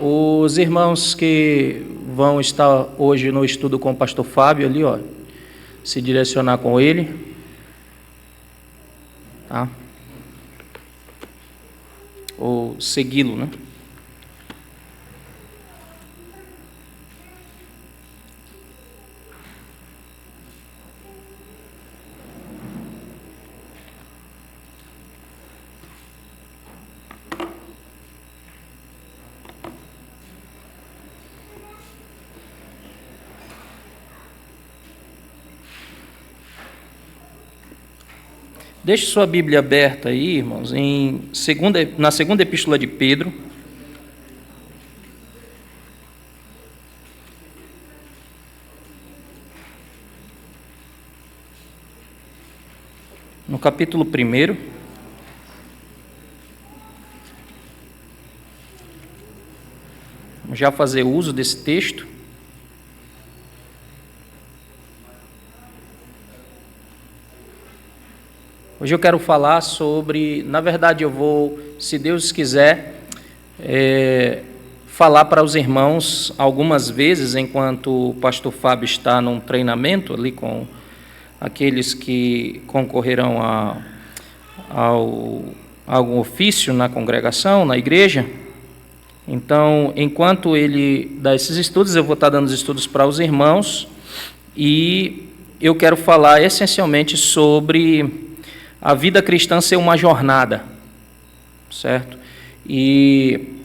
Os irmãos que vão estar hoje no estudo com o pastor Fábio ali, ó, se direcionar com ele, tá? Ou segui-lo, né? Deixe sua Bíblia aberta aí, irmãos, na segunda epístola de Pedro. No capítulo 1. Vamos já fazer uso desse texto. Hoje eu quero falar sobre, na verdade eu vou, se Deus quiser, falar para os irmãos algumas vezes, enquanto o pastor Fábio está num treinamento ali com aqueles que concorrerão a algum ofício na congregação, na igreja. Então, enquanto ele dá esses estudos, eu vou estar dando os estudos para os irmãos, e eu quero falar essencialmente sobre a vida cristã ser uma jornada, certo? E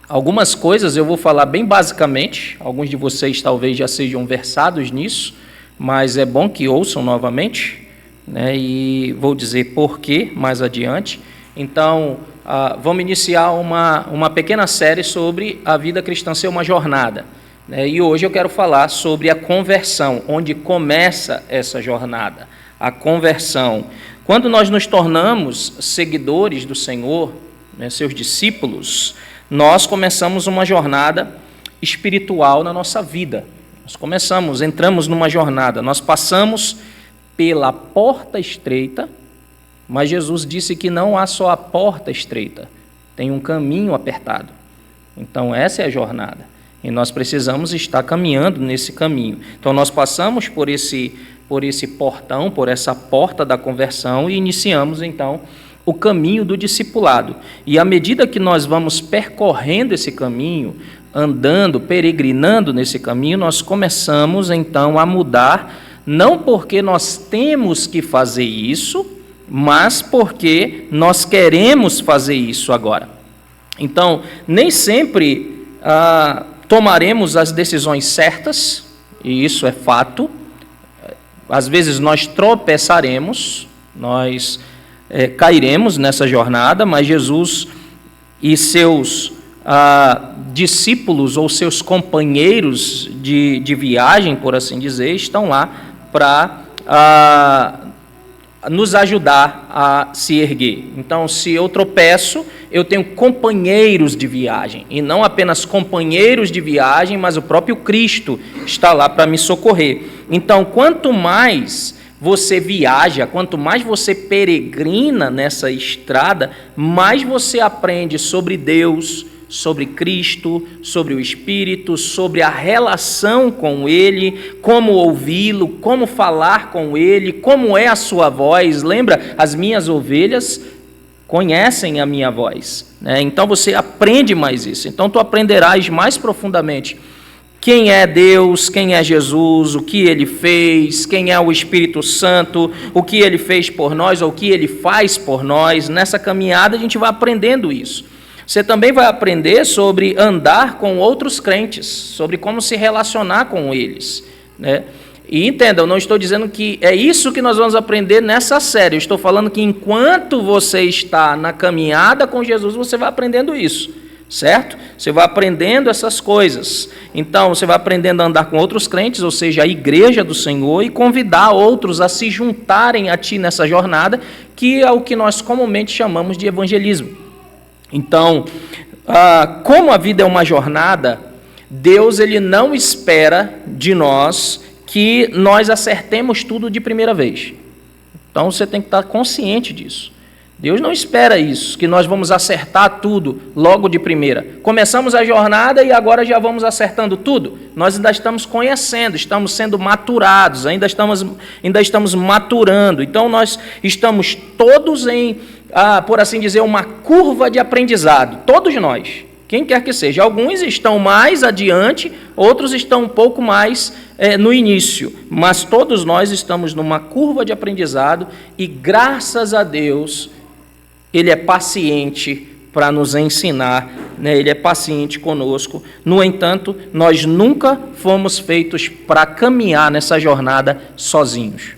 algumas coisas eu vou falar bem basicamente, alguns de vocês talvez já sejam versados nisso, mas é bom que ouçam novamente, né? E vou dizer por quê mais adiante. Então, vamos iniciar uma pequena série sobre a vida cristã ser uma jornada, né? E hoje eu quero falar sobre a conversão, onde começa essa jornada, a conversão. Quando nós nos tornamos seguidores do Senhor, né, seus discípulos, nós começamos uma jornada espiritual na nossa vida. Entramos numa jornada, nós passamos pela porta estreita, mas Jesus disse que não há só a porta estreita, tem um caminho apertado. Então essa é a jornada, e nós precisamos estar caminhando nesse caminho. Então nós passamos por esse portão, por essa porta da conversão, e iniciamos então o caminho do discipulado. E à medida que nós vamos percorrendo esse caminho, andando, peregrinando nesse caminho, nós começamos então a mudar, não porque nós temos que fazer isso, mas porque nós queremos fazer isso agora. Então, nem sempre tomaremos as decisões certas, e isso é fato. Às vezes nós tropeçaremos, nós cairemos nessa jornada, mas Jesus e seus discípulos ou seus companheiros de viagem, por assim dizer, estão lá para nos ajudar a se erguer. Então, se eu tropeço, eu tenho companheiros de viagem, e não apenas companheiros de viagem, mas o próprio Cristo está lá para me socorrer. Então, quanto mais você viaja, quanto mais você peregrina nessa estrada, mais você aprende sobre Deus, sobre Cristo, sobre o Espírito, sobre a relação com Ele, como ouvi-lo, como falar com Ele, como é a sua voz. Lembra? As minhas ovelhas conhecem a minha voz, né? Então você aprende mais isso. Então tu aprenderás mais profundamente quem é Deus, quem é Jesus, o que Ele fez, quem é o Espírito Santo, o que Ele fez por nós, ou o que Ele faz por nós. Nessa caminhada a gente vai aprendendo isso. Você também vai aprender sobre andar com outros crentes, sobre como se relacionar com eles, né? E entenda, eu não estou dizendo que é isso que nós vamos aprender nessa série. Eu estou falando que enquanto você está na caminhada com Jesus, você vai aprendendo isso, certo? Você vai aprendendo essas coisas. Então, você vai aprendendo a andar com outros crentes, ou seja, a igreja do Senhor, e convidar outros a se juntarem a ti nessa jornada, que é o que nós comumente chamamos de evangelismo. Então, como a vida é uma jornada, Deus ele não espera de nós que nós acertemos tudo de primeira vez. Então, você tem que estar consciente disso. Deus não espera isso, que nós vamos acertar tudo logo de primeira. Começamos a jornada e agora já vamos acertando tudo. Nós ainda estamos conhecendo, estamos sendo maturados, ainda estamos maturando. Então nós estamos todos em, por assim dizer, uma curva de aprendizado. Todos nós, quem quer que seja. Alguns estão mais adiante, outros estão um pouco mais no início. Mas todos nós estamos numa curva de aprendizado e, graças a Deus, Ele é paciente para nos ensinar, né? Ele é paciente conosco. No entanto, nós nunca fomos feitos para caminhar nessa jornada sozinhos.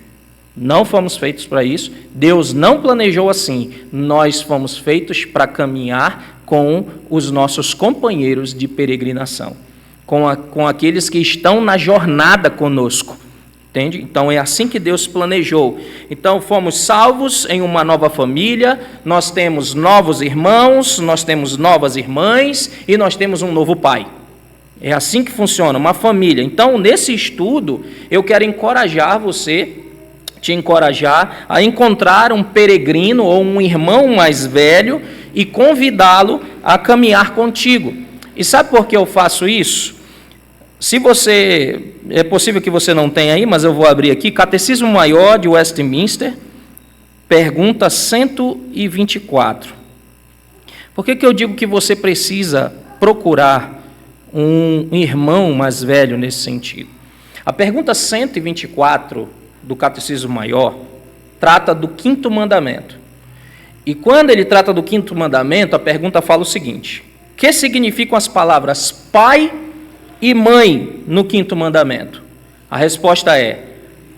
Não fomos feitos para isso. Deus não planejou assim. Nós fomos feitos para caminhar com os nossos companheiros de peregrinação, com aqueles que estão na jornada conosco. Entende? Então é assim que Deus planejou. Então fomos salvos em uma nova família, nós temos novos irmãos, nós temos novas irmãs e nós temos um novo pai. É assim que funciona, uma família. Então, nesse estudo, eu quero te encorajar a encontrar um peregrino ou um irmão mais velho e convidá-lo a caminhar contigo. E sabe por que eu faço isso? Se você, é possível que você não tenha aí, mas eu vou abrir aqui, Catecismo Maior de Westminster, pergunta 124. Por que eu digo que você precisa procurar um irmão mais velho nesse sentido? A pergunta 124 do Catecismo Maior trata do 5º mandamento. E quando ele trata do 5º mandamento, a pergunta fala o seguinte: o que significam as palavras pai e mãe no 5º mandamento? A resposta é: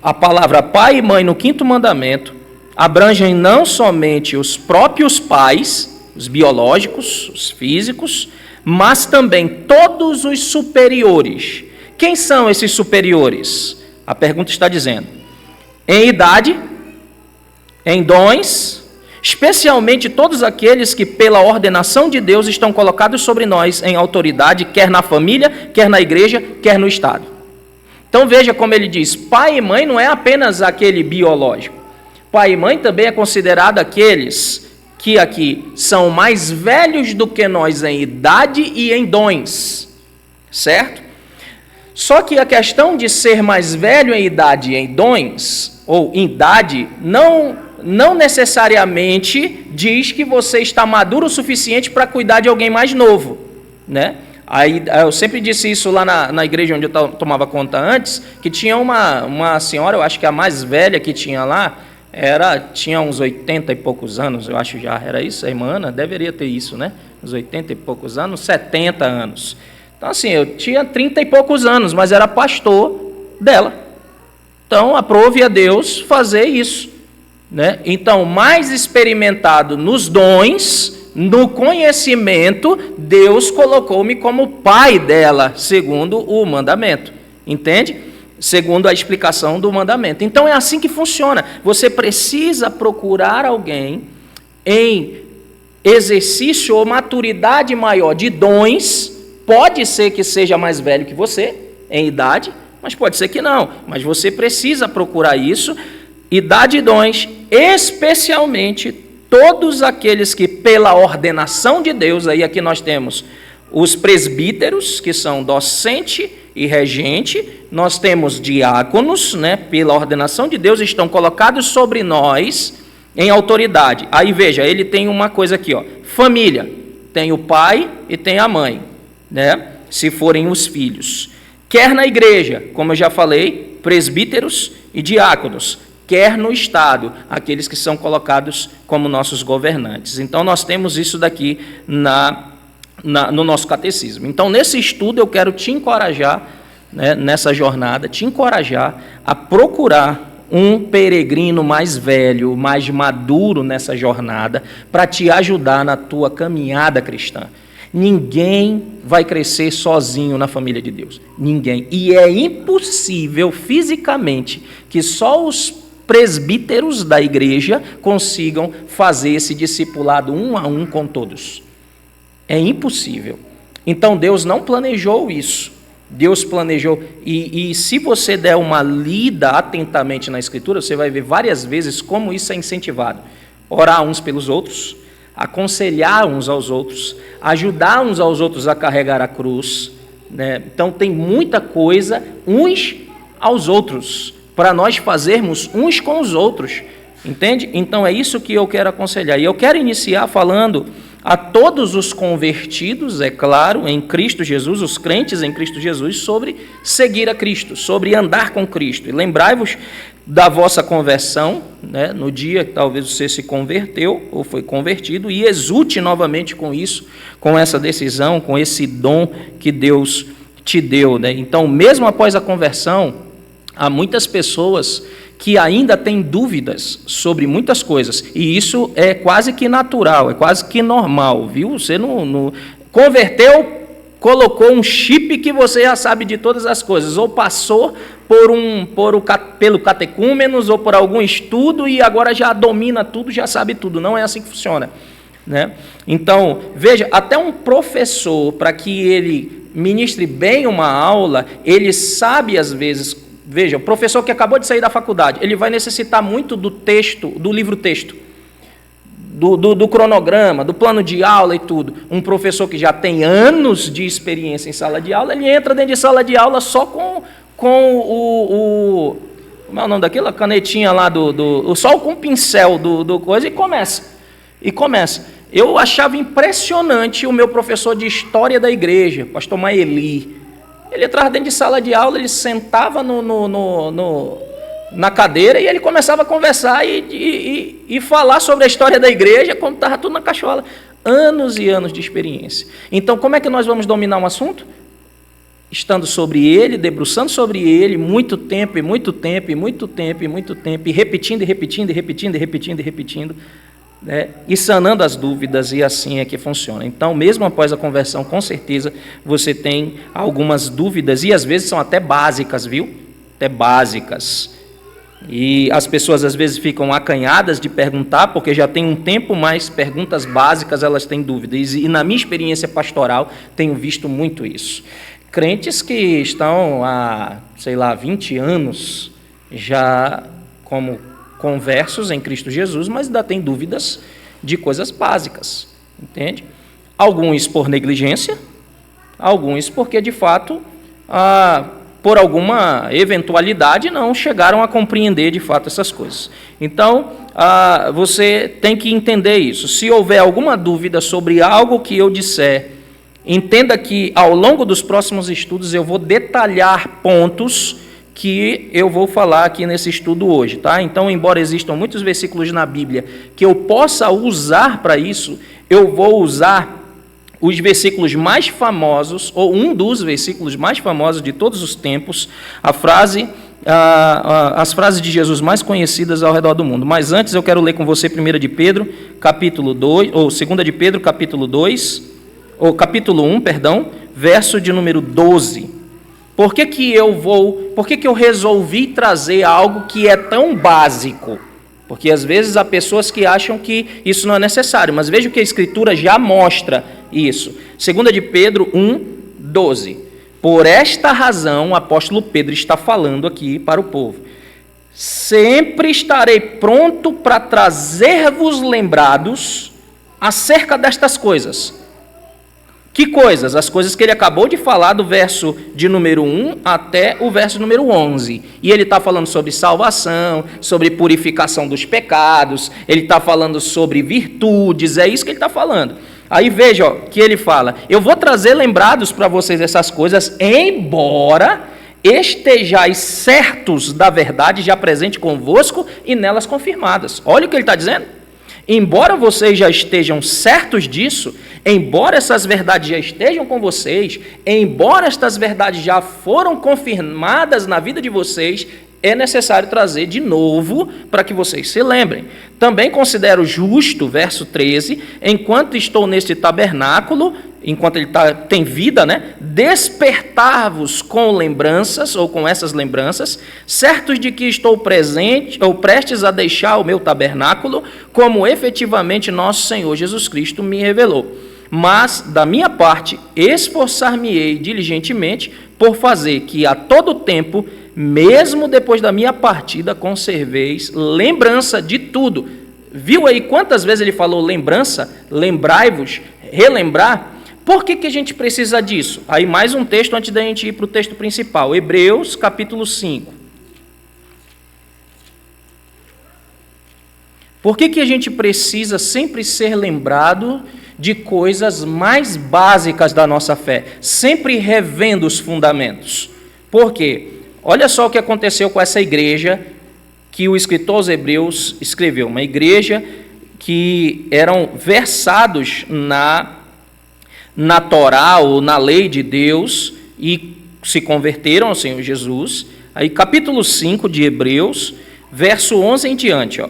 a palavra pai e mãe no 5º mandamento abrangem não somente os próprios pais, os biológicos, os físicos, mas também todos os superiores. Quem são esses superiores? A pergunta está dizendo: em idade, em dons, especialmente todos aqueles que, pela ordenação de Deus, estão colocados sobre nós em autoridade, quer na família, quer na igreja, quer no Estado. Então veja como ele diz: pai e mãe não é apenas aquele biológico. Pai e mãe também é considerado aqueles que aqui são mais velhos do que nós em idade e em dons, certo? Só que a questão de ser mais velho em idade e em dons, ou em idade, não necessariamente diz que você está maduro o suficiente para cuidar de alguém mais novo, né? Aí, eu sempre disse isso lá na igreja onde eu tomava conta antes, que tinha uma senhora, eu acho que a mais velha que tinha lá, tinha uns 80 e poucos anos, eu acho já, era isso? A irmã Ana deveria ter isso, né? Uns 80 e poucos anos, 70 anos. Então, assim, eu tinha 30 e poucos anos, mas era pastor dela. Então, aprove a Deus fazer isso, né? Então, mais experimentado nos dons, no conhecimento, Deus colocou-me como pai dela, segundo o mandamento. Entende? Segundo a explicação do mandamento. Então, é assim que funciona. Você precisa procurar alguém em exercício ou maturidade maior de dons. Pode ser que seja mais velho que você, em idade, mas pode ser que não. Mas você precisa procurar isso. Idade e dons, especialmente todos aqueles que, pela ordenação de Deus, aí aqui nós temos os presbíteros, que são docente e regente, nós temos diáconos, né, pela ordenação de Deus, estão colocados sobre nós em autoridade. Aí veja, ele tem uma coisa aqui, ó, família, tem o pai e tem a mãe, né, se forem os filhos. Quer na igreja, como eu já falei, presbíteros e diáconos, quer no Estado, aqueles que são colocados como nossos governantes. Então, nós temos isso daqui no nosso catecismo. Então, nesse estudo, eu quero te encorajar, né, nessa jornada, te encorajar a procurar um peregrino mais velho, mais maduro nessa jornada, para te ajudar na tua caminhada cristã. Ninguém vai crescer sozinho na família de Deus. Ninguém. E é impossível fisicamente que só os presbíteros da igreja consigam fazer esse discipulado um a um com todos. É impossível. Então Deus não planejou isso. Deus planejou, e se você der uma lida atentamente na Escritura, você vai ver várias vezes como isso é incentivado. orar uns pelos outros, aconselhar uns aos outros, ajudar uns aos outros a carregar a cruz, né? Então tem muita coisa uns aos outros, para nós fazermos uns com os outros, entende? Então é isso que eu quero aconselhar. E eu quero iniciar falando a todos os convertidos, é claro, em Cristo Jesus, os crentes em Cristo Jesus, sobre seguir a Cristo, sobre andar com Cristo. E lembrai-vos da vossa conversão, né, no dia que talvez você se converteu ou foi convertido, e exulte novamente com isso, com essa decisão, com esse dom que Deus te deu, né? Então, mesmo após a conversão, há muitas pessoas que ainda têm dúvidas sobre muitas coisas, e isso é quase que natural, é quase que normal, viu? Você não converteu, colocou um chip que você já sabe de todas as coisas, ou passou pelo catecúmenos, ou por algum estudo, e agora já domina tudo, já sabe tudo. Não é assim que funciona, né? Então, veja, até um professor, para que ele ministre bem uma aula, ele sabe às vezes. Veja, o professor que acabou de sair da faculdade, ele vai necessitar muito do texto, do livro-texto, do cronograma, do plano de aula e tudo. Um professor que já tem anos de experiência em sala de aula, ele entra dentro de sala de aula só com como é o nome daquilo? A canetinha lá, só com o pincel do coisa, e começa. Eu achava impressionante o meu professor de História da Igreja, pastor Maeli. Ele entrava dentro de sala de aula, ele sentava na cadeira e ele começava a conversar e falar sobre a história da igreja, como estava tudo na cachola. Anos e anos de experiência. Então, como é que nós vamos dominar um assunto? Estando sobre ele, debruçando sobre ele, muito tempo, e repetindo, né, e sanando as dúvidas, e assim é que funciona. Então, mesmo após a conversão, com certeza, você tem algumas dúvidas, e às vezes são até básicas, viu? Até básicas. E as pessoas às vezes ficam acanhadas de perguntar, porque já tem um tempo, mas perguntas básicas elas têm dúvidas. E na minha experiência pastoral, tenho visto muito isso. Crentes que estão há, 20 anos já como conversos em Cristo Jesus, mas ainda tem dúvidas de coisas básicas, entende? Alguns por negligência, alguns porque, de fato, por alguma eventualidade, não chegaram a compreender, de fato, essas coisas. Então, você tem que entender isso. Se houver alguma dúvida sobre algo que eu disser, entenda que, ao longo dos próximos estudos, eu vou detalhar pontos que eu vou falar aqui nesse estudo hoje, tá? Então, embora existam muitos versículos na Bíblia que eu possa usar para isso, eu vou usar os versículos mais famosos, ou um dos versículos mais famosos de todos os tempos, as frases de Jesus mais conhecidas ao redor do mundo. Mas antes eu quero ler com você 1 de Pedro, capítulo 2, ou 2 de Pedro, capítulo 2, ou capítulo 1, perdão, verso de número 12. Por que eu resolvi trazer algo que é tão básico? Porque às vezes há pessoas que acham que isso não é necessário, mas veja que a Escritura já mostra isso. 2 de Pedro 1, 12. Por esta razão, o apóstolo Pedro está falando aqui para o povo. Sempre estarei pronto para trazer-vos lembrados acerca destas coisas. Que coisas? As coisas que ele acabou de falar do verso de número 1 até o verso número 11. E ele está falando sobre salvação, sobre purificação dos pecados, ele está falando sobre virtudes, é isso que ele está falando. Aí veja que ele fala, eu vou trazer lembrados para vocês essas coisas, embora estejais certos da verdade já presente convosco e nelas confirmadas. Olha o que ele está dizendo. Embora vocês já estejam certos disso, embora essas verdades já estejam com vocês, embora estas verdades já foram confirmadas na vida de vocês, é necessário trazer de novo para que vocês se lembrem. Também considero justo, verso 13, enquanto estou neste tabernáculo, enquanto ele tem vida, né, despertar-vos com lembranças, ou com essas lembranças, certos de que estou presente, ou prestes a deixar o meu tabernáculo, como efetivamente nosso Senhor Jesus Cristo me revelou. Mas, da minha parte, esforçar-me-ei diligentemente por fazer que a todo tempo, mesmo depois da minha partida, conserveis lembrança de tudo. Viu aí quantas vezes ele falou lembrança, lembrai-vos, relembrar? Por que a gente precisa disso? Aí mais um texto antes da gente ir para o texto principal. Hebreus, capítulo 5. Por que a gente precisa sempre ser lembrado de coisas mais básicas da nossa fé? Sempre revendo os fundamentos. Por quê? Olha só o que aconteceu com essa igreja que o escritor aos Hebreus escreveu. Uma igreja que eram versados na Torá ou na lei de Deus e se converteram ao Senhor Jesus. Aí capítulo 5 de Hebreus, verso 11 em diante.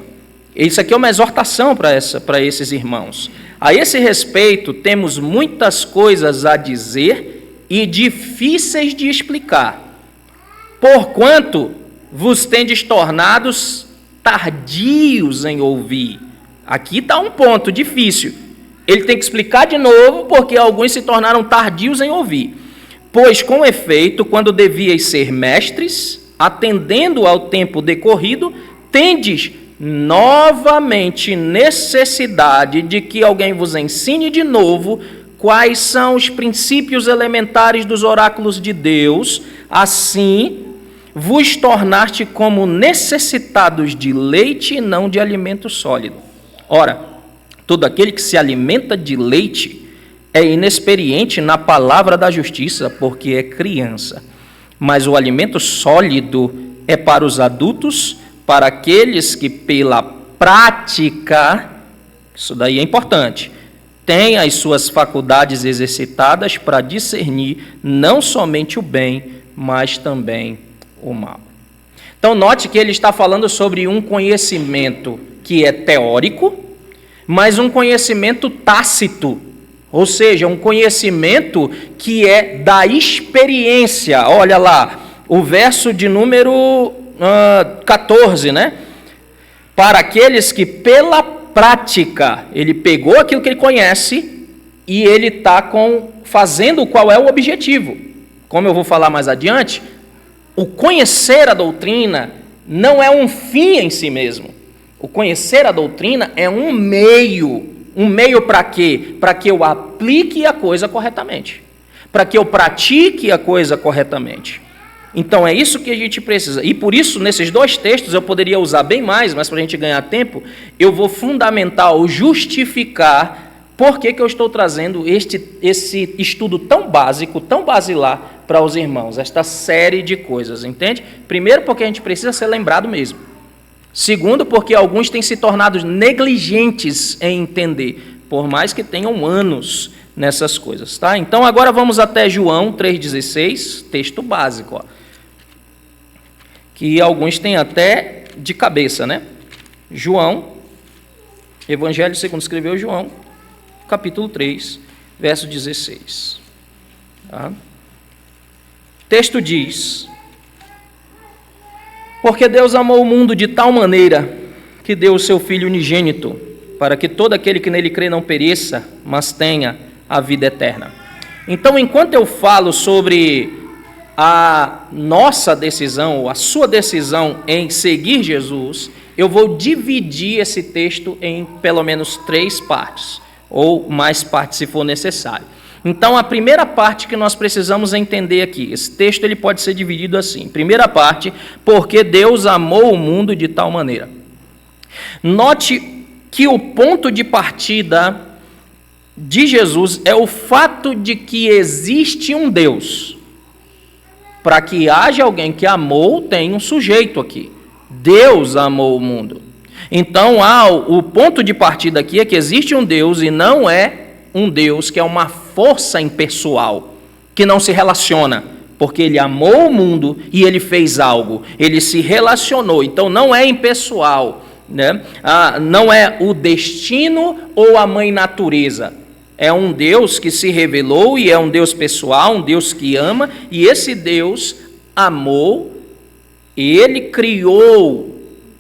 Isso aqui é uma exortação para esses irmãos. A esse respeito, temos muitas coisas a dizer e difíceis de explicar, porquanto vos tendes tornados tardios em ouvir. Aqui está um ponto difícil. Ele tem que explicar de novo, porque alguns se tornaram tardios em ouvir. Pois, com efeito, quando devíeis ser mestres, atendendo ao tempo decorrido, tendes novamente necessidade de que alguém vos ensine de novo quais são os princípios elementares dos oráculos de Deus. Assim, vos tornaste como necessitados de leite e não de alimento sólido. Ora, todo aquele que se alimenta de leite é inexperiente na palavra da justiça, porque é criança. Mas o alimento sólido é para os adultos, para aqueles que pela prática, isso daí é importante, têm as suas faculdades exercitadas para discernir não somente o bem, mas também o mal. Então note que ele está falando sobre um conhecimento que é teórico, mas um conhecimento tácito, ou seja, um conhecimento que é da experiência. Olha lá, o verso de número 14, né? Para aqueles que pela prática, ele pegou aquilo que ele conhece e ele está fazendo qual é o objetivo. Como eu vou falar mais adiante, o conhecer a doutrina não é um fim em si mesmo. O conhecer a doutrina é um meio. Um meio para quê? Para que eu aplique a coisa corretamente. Para que eu pratique a coisa corretamente. Então é isso que a gente precisa. E por isso, nesses dois textos, eu poderia usar bem mais, mas para a gente ganhar tempo, eu vou fundamentar ou justificar por que eu estou trazendo esse estudo tão básico, tão basilar para os irmãos, esta série de coisas, entende? Primeiro, porque a gente precisa ser lembrado mesmo. Segundo, porque alguns têm se tornado negligentes em entender, por mais que tenham anos nessas coisas, tá? Então, agora vamos até João 3,16, texto básico, que alguns têm até de cabeça, né? João, Evangelho segundo escreveu João, capítulo 3, verso 16. Tá? O texto diz: porque Deus amou o mundo de tal maneira que deu o seu Filho unigênito, para que todo aquele que nele crê não pereça, mas tenha a vida eterna. Então, enquanto eu falo sobre a nossa decisão, a sua decisão em seguir Jesus, eu vou dividir esse texto em pelo menos 3 partes, ou mais partes se for necessário. Então, a primeira parte que nós precisamos entender aqui, esse texto ele pode ser dividido assim. Primeira parte, porque Deus amou o mundo de tal maneira. Note que o ponto de partida de Jesus é o fato de que existe um Deus. Para que haja alguém que amou, tem um sujeito aqui. Deus amou o mundo. Então, o ponto de partida aqui é que existe um Deus e não é um Deus que é uma força impessoal, que não se relaciona, porque ele amou o mundo e ele fez algo, ele se relacionou, então não é impessoal, né? Não é o destino ou a mãe natureza, é um Deus que se revelou e é um Deus pessoal, um Deus que ama, e esse Deus amou, ele criou.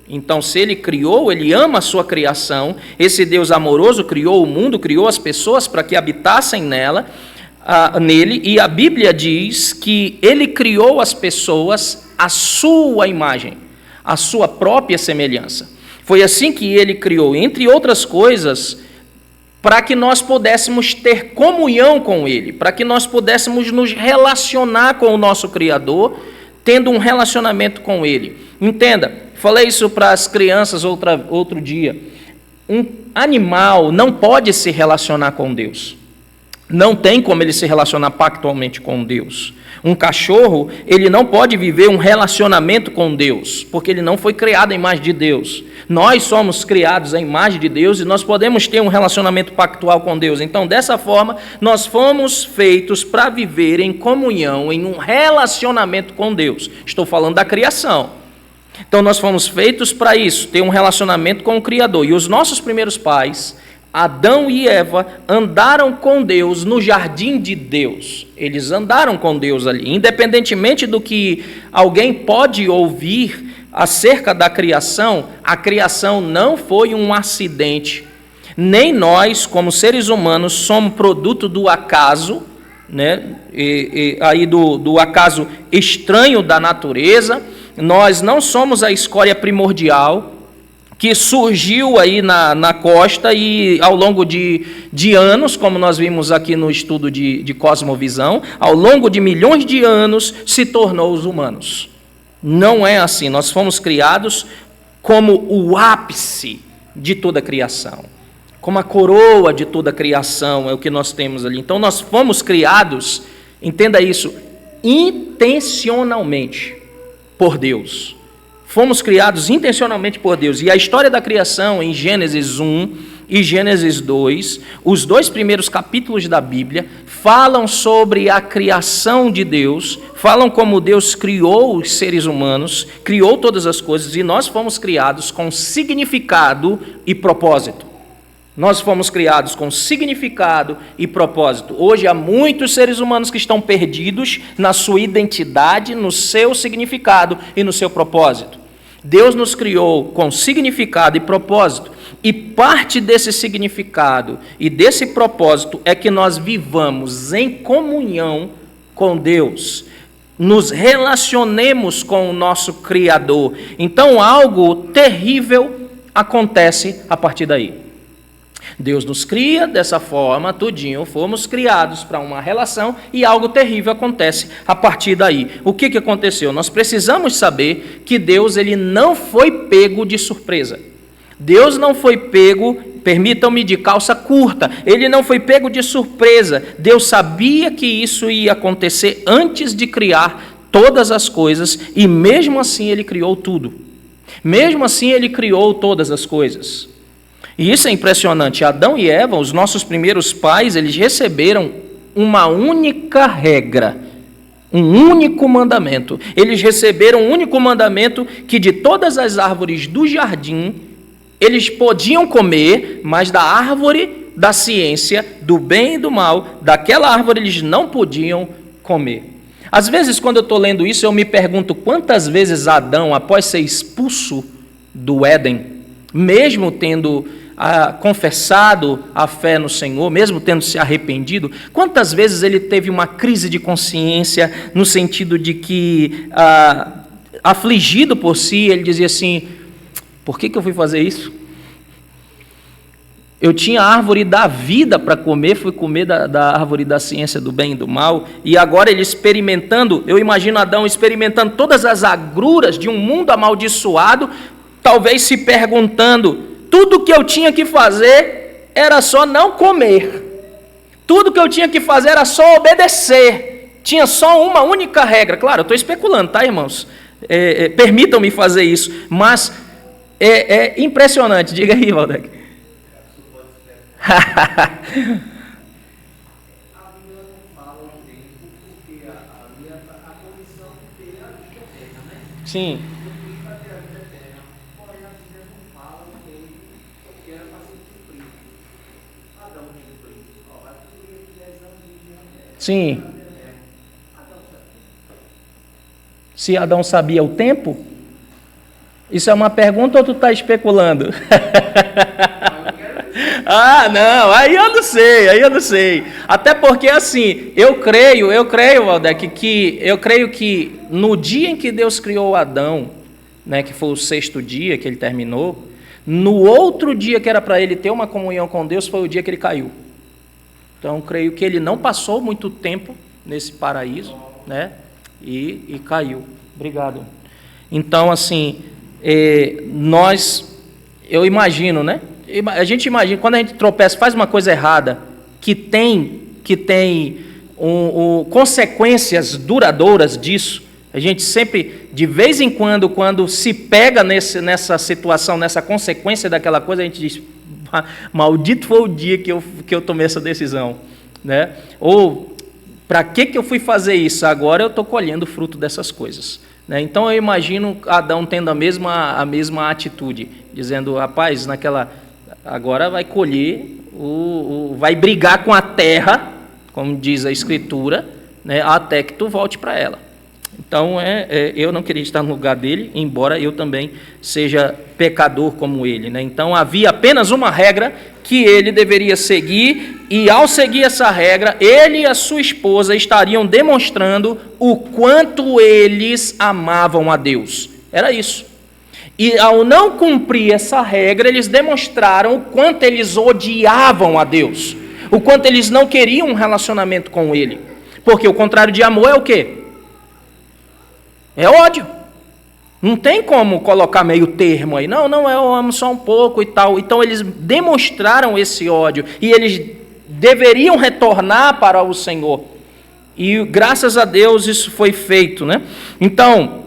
Então, se ele criou, ele ama a sua criação, esse Deus amoroso criou o mundo, criou as pessoas para que habitassem nele, e a Bíblia diz que ele criou as pessoas à sua imagem, à sua própria semelhança. Foi assim que ele criou, entre outras coisas, para que nós pudéssemos ter comunhão com ele, para que nós pudéssemos nos relacionar com o nosso Criador, tendo um relacionamento com ele. Entenda, falei isso para as crianças outro dia. Um animal não pode se relacionar com Deus. Não tem como ele se relacionar pactualmente com Deus. Um cachorro, ele não pode viver um relacionamento com Deus, porque ele não foi criado à imagem de Deus. Nós somos criados à imagem de Deus e nós podemos ter um relacionamento pactual com Deus. Então, dessa forma, nós fomos feitos para viver em comunhão, em um relacionamento com Deus. Estou falando da criação. Então, nós fomos feitos para isso, ter um relacionamento com o Criador. E os nossos primeiros pais, Adão e Eva, andaram com Deus no jardim de Deus. Eles andaram com Deus ali. Independentemente do que alguém pode ouvir acerca da criação, a criação não foi um acidente. Nem nós, como seres humanos, somos produto do acaso, né? Aí do acaso estranho da natureza. Nós não somos a escória primordial que surgiu aí na costa e ao longo de anos, como nós vimos aqui no estudo de cosmovisão, ao longo de milhões de anos se tornou os humanos. Não é assim, nós fomos criados como o ápice de toda a criação, como a coroa de toda a criação, é o que nós temos ali. Então nós fomos criados, entenda isso, intencionalmente por Deus. Fomos criados intencionalmente por Deus. E a história da criação em Gênesis 1 e Gênesis 2, os dois primeiros capítulos da Bíblia, falam sobre a criação de Deus, falam como Deus criou os seres humanos, criou todas as coisas, e nós fomos criados com significado e propósito. Nós fomos criados com significado e propósito. Hoje há muitos seres humanos que estão perdidos na sua identidade, no seu significado e no seu propósito. Deus nos criou com significado e propósito, e parte desse significado e desse propósito é que nós vivamos em comunhão com Deus, nos relacionemos com o nosso Criador. Então algo terrível acontece a partir daí. Deus nos cria dessa forma, tudinho, fomos criados para uma relação e algo terrível acontece a partir daí. O que aconteceu? Nós precisamos saber que Deus ele não foi pego de surpresa. Deus não foi pego, permitam-me, de calça curta. Ele não foi pego de surpresa. Deus sabia que isso ia acontecer antes de criar todas as coisas e mesmo assim ele criou tudo. Mesmo assim ele criou todas as coisas. E isso é impressionante. Adão e Eva, os nossos primeiros pais, eles receberam uma única regra, um único mandamento. Eles receberam um único mandamento que de todas as árvores do jardim, eles podiam comer, mas da árvore da ciência, do bem e do mal, daquela árvore eles não podiam comer. Às vezes, quando eu estou lendo isso, eu me pergunto quantas vezes Adão, após ser expulso do Éden, mesmo tendo confessado a fé no Senhor, mesmo tendo se arrependido, quantas vezes ele teve uma crise de consciência no sentido de que, afligido por si, ele dizia assim, por que eu fui fazer isso? Eu tinha a árvore da vida para comer, fui comer da árvore da ciência do bem e do mal, e agora ele experimentando, eu imagino Adão experimentando todas as agruras de um mundo amaldiçoado, talvez se perguntando, tudo que eu tinha que fazer era só não comer. Tudo que eu tinha que fazer era só obedecer. Tinha só uma única regra. Claro, eu estou especulando, tá, irmãos? Permitam-me fazer isso. Mas é impressionante. Diga aí, Valdec. Sim. Sim. Se Adão sabia o tempo? Isso é uma pergunta ou tu está especulando? Não, aí eu não sei. Até porque assim, eu creio, Valdec, que no dia em que Deus criou Adão, né, que foi o 6º dia que ele terminou, No outro dia que era para ele ter uma comunhão com Deus, foi o dia que ele caiu. Então, creio que ele não passou muito tempo nesse paraíso, né? E caiu. Obrigado. Então, assim, eu imagino, né? A gente imagina, quando a gente tropeça, faz uma coisa errada, que tem consequências duradouras disso, a gente sempre, de vez em quando se pega nessa situação, nessa consequência daquela coisa, a gente diz, maldito foi o dia que eu tomei essa decisão, né? Ou, para que eu fui fazer isso? Agora eu estou colhendo o fruto dessas coisas, né? Então eu imagino Adão tendo a mesma atitude, dizendo, rapaz, agora vai colher, vai brigar com a terra, como diz a Escritura, né, até que tu volte para ela. Então, eu não queria estar no lugar dele, embora eu também seja pecador como ele, né? Então, havia apenas uma regra que ele deveria seguir, e ao seguir essa regra, ele e a sua esposa estariam demonstrando o quanto eles amavam a Deus. Era isso. E ao não cumprir essa regra, eles demonstraram o quanto eles odiavam a Deus, o quanto eles não queriam um relacionamento com Ele. Porque o contrário de amor é o quê? É ódio. Não tem como colocar meio termo aí. Não, eu amo só um pouco e tal. Então eles demonstraram esse ódio e eles deveriam retornar para o Senhor. E graças a Deus isso foi feito, né? Então,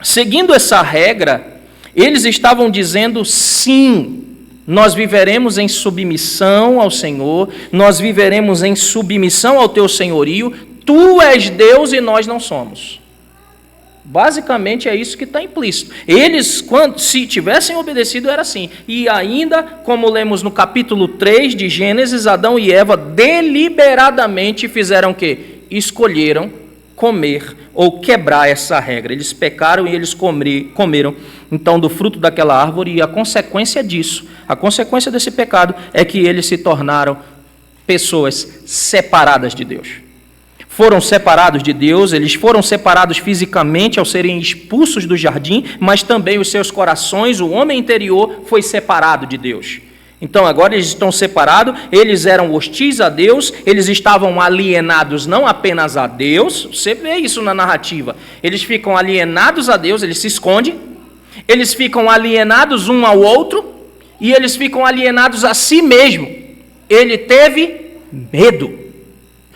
seguindo essa regra, eles estavam dizendo sim, nós viveremos em submissão ao Senhor, nós viveremos em submissão ao teu senhorio, tu és Deus e nós não somos. Basicamente é isso que está implícito. Eles, se tivessem obedecido, era assim. E ainda, como lemos no capítulo 3 de Gênesis, Adão e Eva deliberadamente fizeram o quê? Escolheram comer ou quebrar essa regra. Eles pecaram e eles comeram, então, do fruto daquela árvore, e a consequência disso, a consequência desse pecado, é que eles se tornaram pessoas separadas de Deus. Foram separados de Deus, eles foram separados fisicamente ao serem expulsos do jardim, mas também os seus corações, o homem interior, foi separado de Deus. Então agora eles estão separados, eles eram hostis a Deus, eles estavam alienados não apenas a Deus, você vê isso na narrativa, eles ficam alienados a Deus, eles se escondem, eles ficam alienados um ao outro, e eles ficam alienados a si mesmo. Ele teve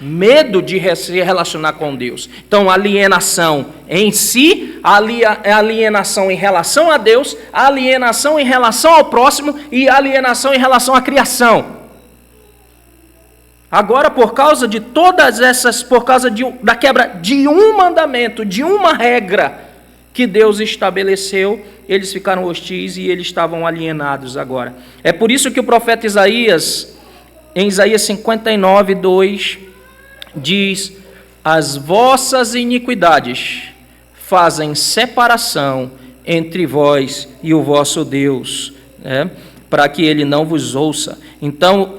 medo de se relacionar com Deus. Então, alienação em si, alienação em relação a Deus, alienação em relação ao próximo e alienação em relação à criação. Agora, por causa de todas essas, por causa da quebra de um mandamento, de uma regra que Deus estabeleceu, eles ficaram hostis e eles estavam alienados agora. É por isso que o profeta Isaías, em Isaías 59, 2, diz: as vossas iniquidades fazem separação entre vós e o vosso Deus, né, para que ele não vos ouça. Então,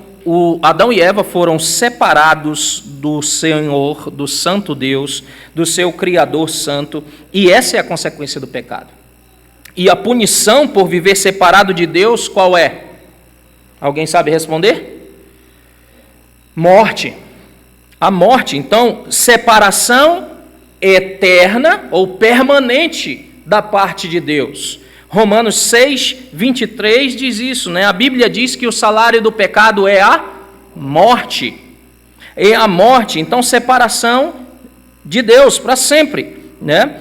Adão e Eva foram separados do Senhor, do Santo Deus, do seu Criador Santo, e essa é a consequência do pecado. E a punição por viver separado de Deus, qual é? Alguém sabe responder? Morte. A morte, então, separação eterna ou permanente da parte de Deus. Romanos 6, 23 diz isso, né? A Bíblia diz que o salário do pecado é a morte. É a morte, então, separação de Deus para sempre, né?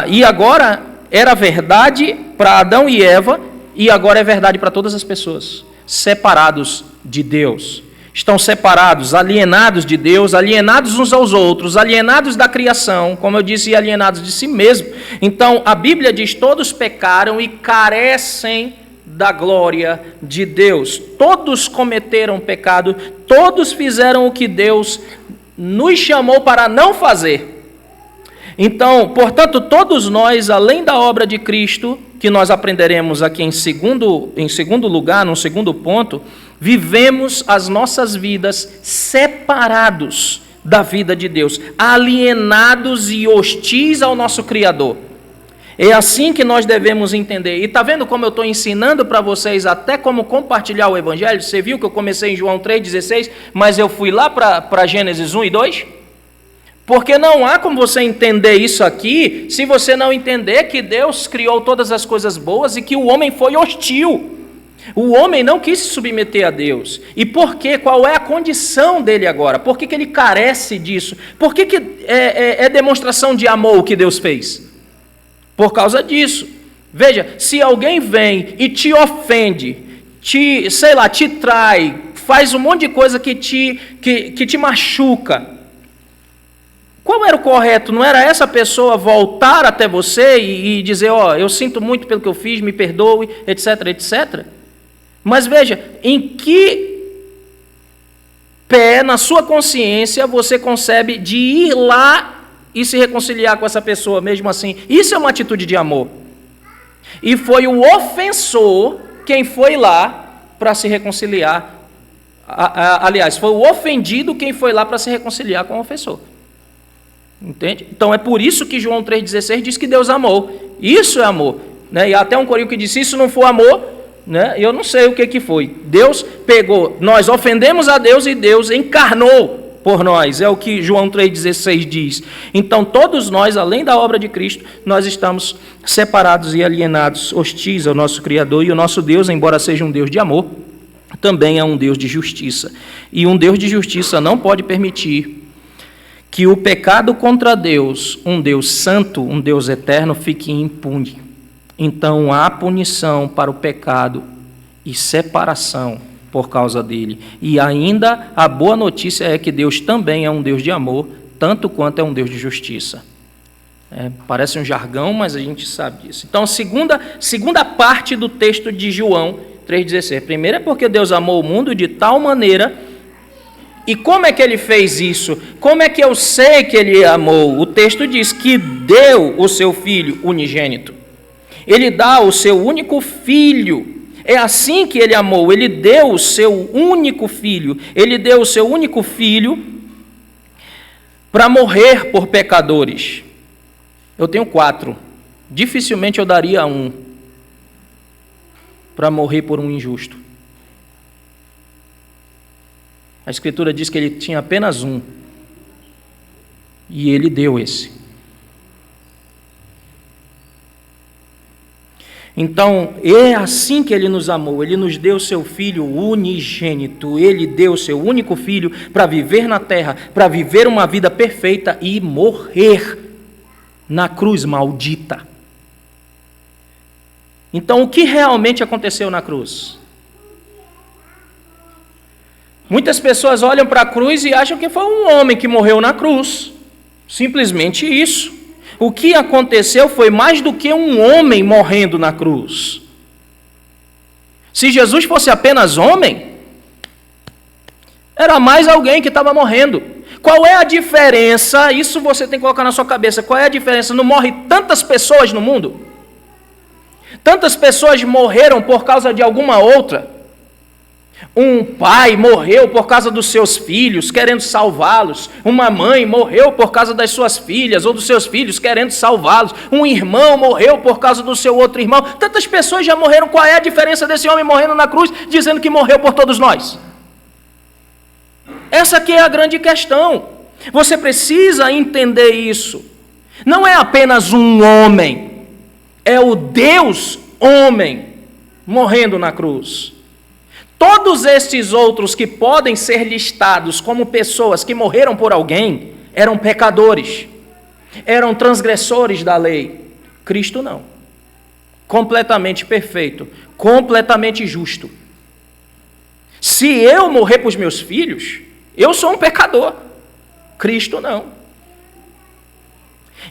E agora era verdade para Adão e Eva, e agora é verdade para todas as pessoas, separados de Deus. Estão separados, alienados de Deus, alienados uns aos outros, alienados da criação, como eu disse, e alienados de si mesmo. Então, a Bíblia diz: todos pecaram e carecem da glória de Deus. Todos cometeram pecado, todos fizeram o que Deus nos chamou para não fazer. Então, portanto, todos nós, além da obra de Cristo, que nós aprenderemos aqui em segundo lugar, num segundo ponto, vivemos as nossas vidas separados da vida de Deus, alienados e hostis ao nosso Criador. É assim que nós devemos entender. E está vendo como eu estou ensinando para vocês até como compartilhar o Evangelho? Você viu que eu comecei em João 3,16, mas eu fui lá para Gênesis 1 e 2? Porque não há como você entender isso aqui se você não entender que Deus criou todas as coisas boas e que o homem foi hostil. O homem não quis se submeter a Deus. E por quê? Qual é a condição dele agora? Por que ele carece disso? Por que é demonstração de amor o que Deus fez? Por causa disso. Veja, se alguém vem e te ofende, te trai, faz um monte de coisa que te machuca, qual era o correto? Não era essa pessoa voltar até você e dizer, eu sinto muito pelo que eu fiz, me perdoe, etc, etc? Mas veja, em que pé, na sua consciência, você concebe de ir lá e se reconciliar com essa pessoa, mesmo assim? Isso é uma atitude de amor. E foi o ofensor quem foi lá para se reconciliar. Aliás, foi o ofendido quem foi lá para se reconciliar com o ofensor. Entende? Então é por isso que João 3,16 diz que Deus amou. Isso é amor. Né? E até um corinho que disse, se isso não for amor, né? Eu não sei o que foi. Deus pegou, nós ofendemos a Deus e Deus encarnou por nós, é o que João 3,16 diz. Então todos nós, além da obra de Cristo, nós estamos separados e alienados, hostis ao nosso Criador, e o nosso Deus, embora seja um Deus de amor, também é um Deus de justiça. E um Deus de justiça não pode permitir que o pecado contra Deus, um Deus santo, um Deus eterno, fique impune. Então há punição para o pecado e separação por causa dele. E ainda a boa notícia é que Deus também é um Deus de amor, tanto quanto é um Deus de justiça. Parece um jargão, mas a gente sabe disso. Então, segunda parte do texto de João 3,16. Primeiro é porque Deus amou o mundo de tal maneira. E como é que ele fez isso? Como é que eu sei que ele amou? O texto diz que deu o seu Filho unigênito. Ele dá o seu único filho. É assim que ele amou. Ele deu o seu único filho. Ele deu o seu único filho para morrer por pecadores. Eu tenho 4. Dificilmente eu daria 1 para morrer por um injusto. A Escritura diz que ele tinha apenas 1. E ele deu esse. Então, é assim que ele nos amou. Ele nos deu seu Filho unigênito. Ele deu seu único Filho para viver na terra, para viver uma vida perfeita e morrer na cruz maldita. Então, o que realmente aconteceu na cruz? Muitas pessoas olham para a cruz e acham que foi um homem que morreu na cruz. Simplesmente isso. O que aconteceu foi mais do que um homem morrendo na cruz. Se Jesus fosse apenas homem, era mais alguém que estava morrendo. Qual é a diferença? Isso você tem que colocar na sua cabeça. Qual é a diferença? Não morre tantas pessoas no mundo? Tantas pessoas morreram por causa de alguma outra. Um pai morreu por causa dos seus filhos, querendo salvá-los. Uma mãe morreu por causa das suas filhas ou dos seus filhos, querendo salvá-los. Um irmão morreu por causa do seu outro irmão. Tantas pessoas já morreram. Qual é a diferença desse homem morrendo na cruz, dizendo que morreu por todos nós? Essa aqui é a grande questão. Você precisa entender isso. Não é apenas um homem, é o Deus homem morrendo na cruz. Todos estes outros que podem ser listados como pessoas que morreram por alguém, eram pecadores, eram transgressores da lei. Cristo não. Completamente perfeito, completamente justo. Se eu morrer para os meus filhos, eu sou um pecador. Cristo não.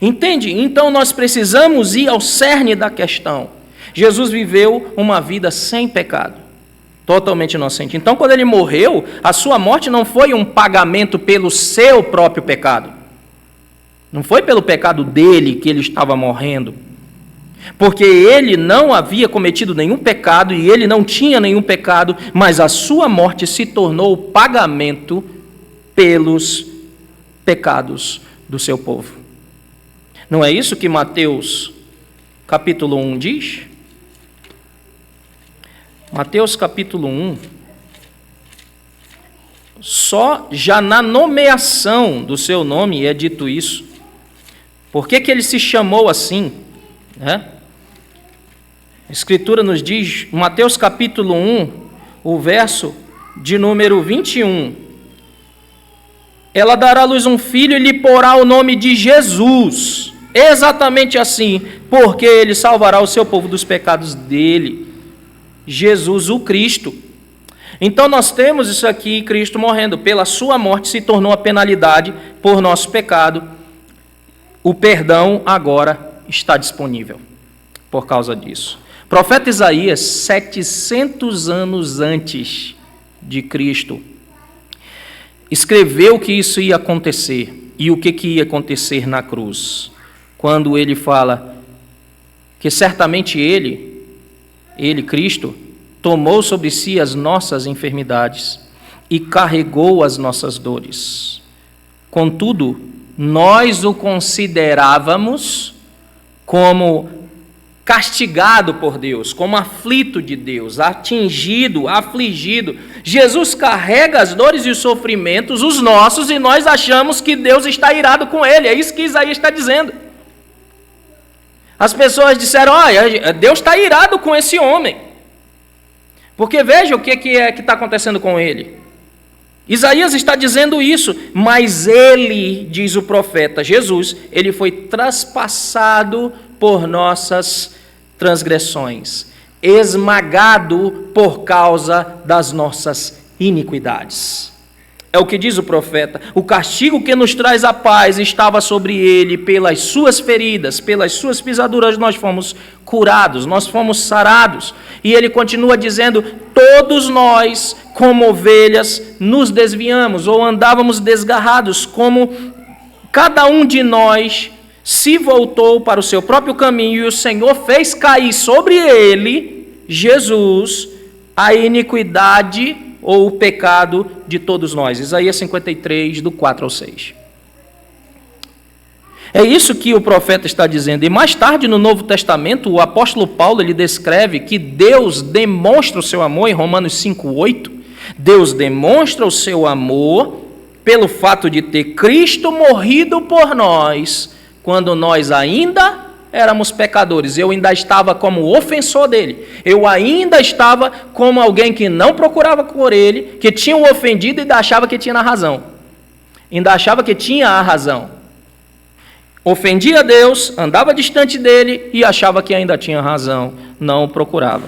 Entende? Então nós precisamos ir ao cerne da questão. Jesus viveu uma vida sem pecado. Totalmente inocente. Então, quando ele morreu, a sua morte não foi um pagamento pelo seu próprio pecado. Não foi pelo pecado dele que ele estava morrendo. Porque ele não havia cometido nenhum pecado e ele não tinha nenhum pecado, mas a sua morte se tornou o pagamento pelos pecados do seu povo. Não é isso que Mateus capítulo 1 diz? Mateus capítulo 1, só já na nomeação do seu nome é dito isso. Por que ele se chamou assim? A Escritura nos diz, Mateus capítulo 1, o verso de número 21. Ela dará à luz um filho e lhe porá o nome de Jesus. Exatamente assim, porque ele salvará o seu povo dos pecados dele. Jesus o Cristo. Então nós temos isso aqui, Cristo morrendo. Pela sua morte se tornou a penalidade por nosso pecado. O perdão agora está disponível por causa disso. O profeta Isaías, 700 anos antes de Cristo, escreveu que isso ia acontecer e o que ia acontecer na cruz. Quando ele fala que certamente ele, Cristo, tomou sobre si as nossas enfermidades e carregou as nossas dores. Contudo, nós o considerávamos como castigado por Deus, como aflito de Deus, atingido, afligido. Jesus carrega as dores e os sofrimentos, os nossos, e nós achamos que Deus está irado com ele. É isso que Isaías está dizendo. As pessoas disseram, olha, Deus está irado com esse homem. Porque veja o que está acontecendo com ele. Isaías está dizendo isso, mas ele, diz o profeta Jesus, ele foi traspassado por nossas transgressões, esmagado por causa das nossas iniquidades. É o que diz o profeta. O castigo que nos traz a paz estava sobre ele, pelas suas feridas, pelas suas pisaduras nós fomos curados, nós fomos sarados. E ele continua dizendo, todos nós, como ovelhas, nos desviamos ou andávamos desgarrados, como cada um de nós se voltou para o seu próprio caminho e o Senhor fez cair sobre ele, Jesus, a iniquidade ou o pecado de todos nós. Isaías 53, do 4 ao 6. É isso que o profeta está dizendo. E mais tarde, no Novo Testamento, o apóstolo Paulo ele descreve que Deus demonstra o seu amor, em Romanos 5:8. Deus demonstra o seu amor pelo fato de ter Cristo morrido por nós, quando nós ainda éramos pecadores. Eu ainda estava como ofensor dele. Eu ainda estava como alguém que não procurava por ele, que tinha o ofendido e ainda achava que tinha a razão. Ainda achava que tinha a razão. Ofendia Deus, andava distante dele e achava que ainda tinha razão. Não o procurava.